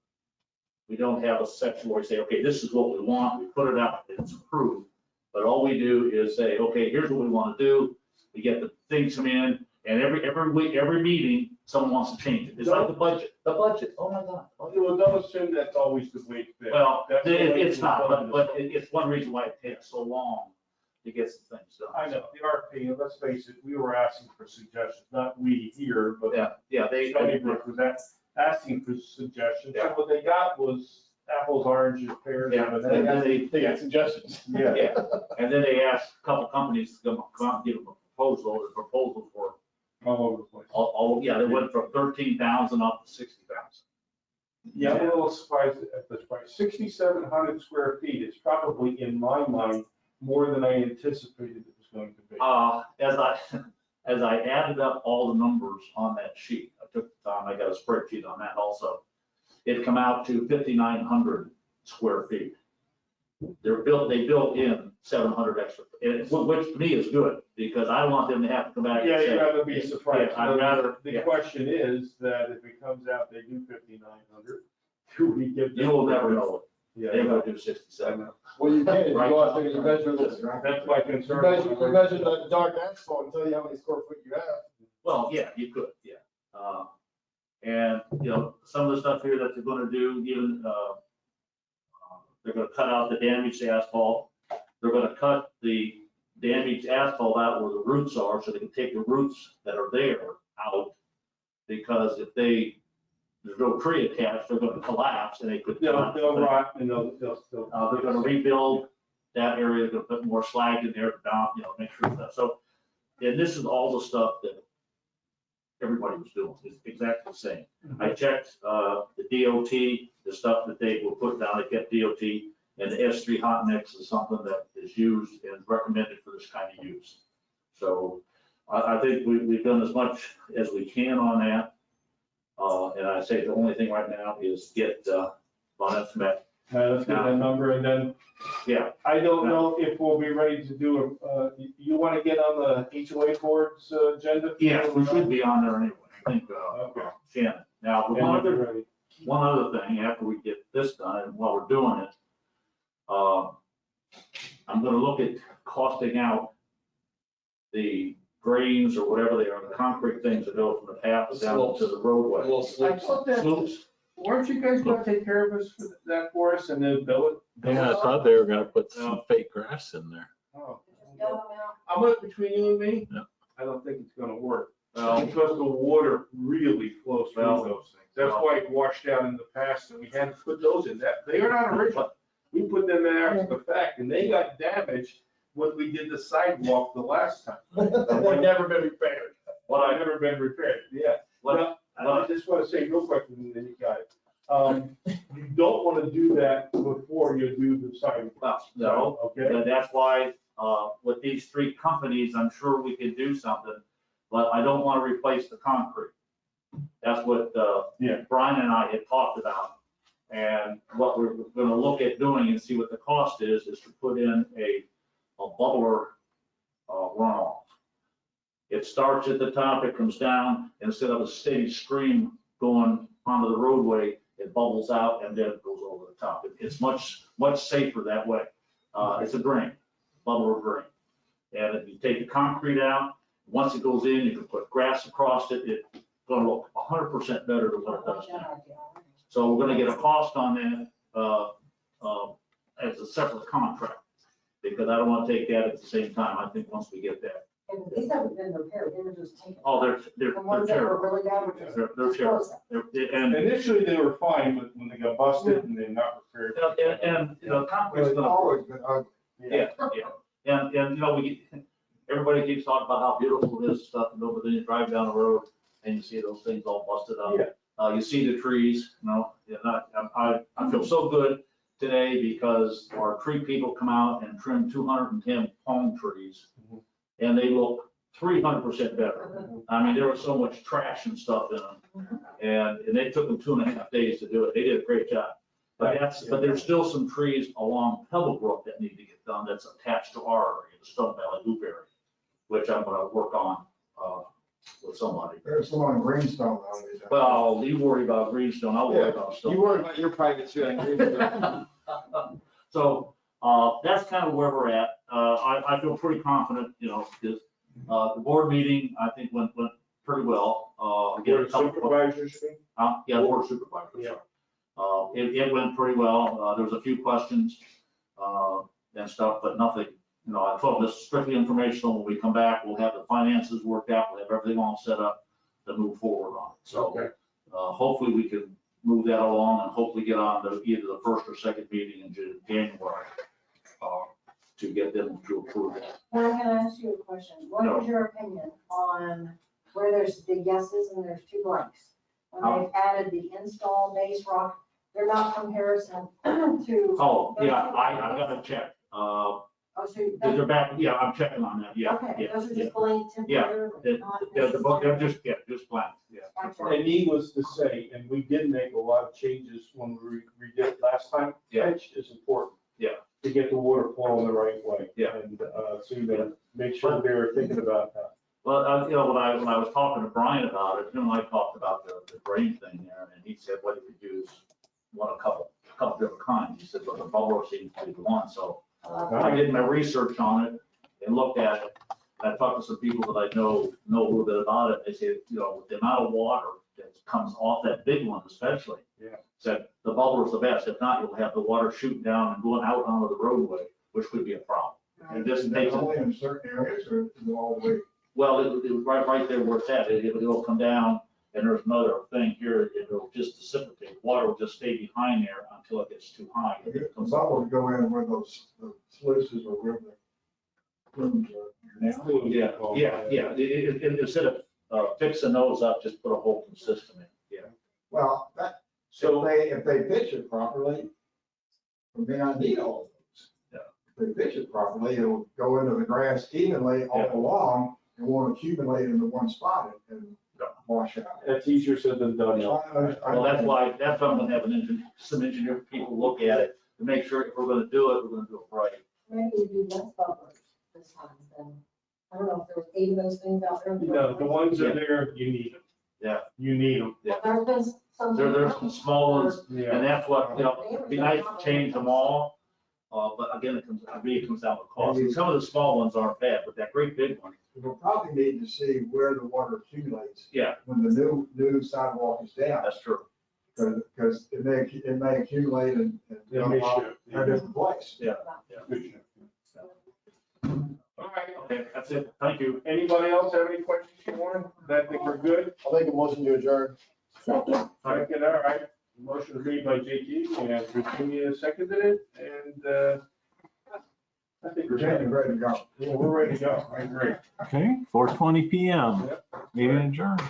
We don't have a section where we say, okay, this is what we want, we put it out, it's approved, but all we do is say, okay, here's what we want to do, we get the things come in, and every week, every meeting, someone wants to change it. It's like the budget, oh my God.
Well, don't assume that's always the way it's been.
Well,
That's the way
it's not,
done.
but it's one reason why it takes so long to get some things done.
I know, the RFP, let's face it, we were asking for suggestions, not we here, but
Yeah,
Stoneybrook was asking for suggestions. So
Yeah.
what they got was apples, oranges, pears.
Yeah,
and
and then
They got suggestions.
Yeah.
Yeah, and then they asked a couple companies to come out and give them a proposal. The proposals were
All over the place.
they went from 13,000 up to 60,000.
Yeah, I'm a little surprised at this price. 6,700 square feet is probably, in my mind, more than I anticipated it was going to be.
As I added up all the numbers on that sheet, I took the time, I got a spreadsheet on that also. It come out to 5,900 square feet. They built in 700 extra, which to me is good, because I don't want them to have to come back and
Yeah,
say.
you'd rather be surprised.
Yeah, I'd rather,
The
yeah.
question is that if it comes out they do 5,900, do we give them?
You will never know it.
Yeah,
They
I
will
know.
do 67.
Well, you can, you go out there and you measure this.
That's my
You
concern.
measure the dark asphalt and tell you how many square foot you have.
Well, yeah, you could, yeah. And, some of the stuff here that they're gonna do, even, they're gonna cut out the damaged asphalt. They're gonna cut the damaged asphalt out where the roots are, so they can take the roots that are there out. Because if there's no tree attached, they're gonna collapse and they could.
They'll rot and they'll.
They're gonna rebuild that area, they're gonna put more slag in there to down, make sure that, so, and this is all the stuff that everybody was doing, it's exactly the same. I checked, the DOT, the stuff that they will put down, they kept DOT, and the S3 hot mix is something that is used and recommended for this kind of use. So I think we've done as much as we can on that. And I say the only thing right now is get, Von Esmet.
Let's get that number and then,
Yeah,
I don't know if we'll be ready to do you want to get on the HOA board's agenda?
yeah, we should be on there anyway, I think,
Okay.
Shannon. Now,
And
one
we'll be
other
ready.
One other thing, after we get this done, and while we're doing it, I'm gonna look at costing out the drains or whatever they are, the concrete things that go from the path down to the roadway.
Little
I
slips.
thought that,
Slopes.
weren't you guys gonna take care of us for that for us and then bill it?
Yeah, I thought they were gonna put some fake grass in there.
Oh.
Just dump them out.
I'm gonna, between you and me,
Yeah.
I don't think it's gonna work. Because the water really flows through
Well,
those things. That's why it washed out in the past and we had to put those in. They are not original. We put them in after the fact and they got damaged when we did the sidewalk the last time.
They've never been repaired.
What I,
I've never been repaired, yeah.
what,
I just want to say real quick, and then you got it. You don't want to do that before you do the sidewalk.
well, no,
Okay?
and that's why, with these three companies, I'm sure we could do something, but I don't wanna replace the concrete. That's what,
Yeah.
Brian and I had talked about. And what we're gonna look at doing and see what the cost is to put in a bubbler runoff. It starts at the top, it comes down, instead of a steady stream going onto the roadway, it bubbles out and then it goes over the top. It's much safer that way. It's a drain, bubbler drain. And if you take the concrete out, once it goes in, you can put grass across it, it's gonna look 100% better than what it does now. So we're gonna get a cost on that, as a separate contract, because I don't wanna take that at the same time. I think once we get that.
And these haven't been repaired, they were just taken.
Oh, they're
The ones that
terrible.
were really bad were just.
They're terrible. And
Initially, they were fine, but when they got busted and they're not repaired.
you know, concrete's
It's
gonna.
always been ugly.
Yeah, yeah. And, you know, everybody keeps talking about how beautiful it is and stuff, and then you drive down the road and you see those things all busted up.
Yeah.
You see the trees, you know, and I feel so good today because our tree people come out and trim 210 palm trees, and they look 300% better. I mean, there was so much trash and stuff in them, and they took them 2.5 days to do it. They did a great job. But there's still some trees along Pebblebrook that need to get done that's attached to our area, the Stone Valley Loop area, which I'm gonna work on, with somebody.
There's some on Greenstone nowadays.
Well, you worry about Greenstone, I'll worry about Stone.
You worry about your private shooting.
So, that's kind of where we're at. I feel pretty confident, you know, because, the board meeting, I think went pretty well. Again,
Board of Supervisors, you mean?
Yeah, board of supervisors.
Yeah.
It went pretty well. There was a few questions, and stuff, but nothing, you know, I told them this is strictly informational. When we come back, we'll have the finances worked out, we'll have everything all set up to move forward on it. So,
Okay.
hopefully we can move that along and hopefully get on to either the first or second meeting in January, to get them to approve it.
Now, can I ask you a question? What is your opinion on where there's the yeses and there's 2 blanks? When they've added the install base rock, they're not comparison to.
Oh, yeah, I gotta check.
Oh, so.
They're back, yeah, I'm checking on that, yeah.
Okay,
yeah,
those are
yeah.
just blank temporary.
Yeah, the book, they're just blank, yeah.
And needless to say, and we did make a lot of changes when we redid it last time.
Yeah.
Pitch is important.
Yeah.
To get the water flowing the right way.
Yeah.
And, so you gotta make sure they're thinking about that.
Well, you know, when I was talking to Brian about it, him and I talked about the drain thing there, and he said, well, you could use a couple different kinds. He said, well, the bubbler seems to be the one, so I did my research on it and looked at it. I talked to some people that I know a little bit about it. They say, you know, with the amount of water that comes off that big one especially.
Yeah.
Said the bubbler is the best. If not, you'll have the water shooting down and going out onto the roadway, which could be a problem. And this
Is
takes
that
it,
only in certain areas or is it all the way?
well, right there where it's at, it'll come down and there's another thing here, it'll just dissipate. Water will just stay behind there until it gets too high. and it comes
Some
up.
would go in where those the sluices or where the rooms are now.
Yeah. Instead of fixing those up, just put a whole system in, yeah.
Well, that,
So,
if they pitch it properly, we may not need all of those.
Yeah.
If they pitch it properly, it'll go into the grass evenly all
Yeah.
along and won't accumulate into one spot and wash out.
that's easier said than done.
Well, that's why I'm gonna have some engineer people look at it to make sure if we're gonna do it, we're gonna do it right.
Maybe we do less bubblers this time than, I don't know if there was 8 of those things out there.
No, the ones that are there, you need them.
Yeah.
You need them.
Well, there's been some.
There's some small ones,
Yeah.
and that's what, you know, it'd be nice to change them all. But again, it comes down to cost. And some of the small ones aren't bad, but that great big one,
We'll probably need to see where the water accumulates
yeah,
when the new sidewalk is down,
that's true.
because it may accumulate and
They may
dump out
shift.
in a different place.
Yeah.
Good. All right.
Okay, that's it. Thank you.
Anybody else have any questions you want? I think we're good.
I'll make a motion to adjourn.
Second, all right. Motion was made by JT and Virginia seconded it, and, I think we're
Virginia's
ready.
ready to go.
Yeah, we're ready to go. I agree.
Okay, 4:20 PM.
Yep.
Meeting adjourned.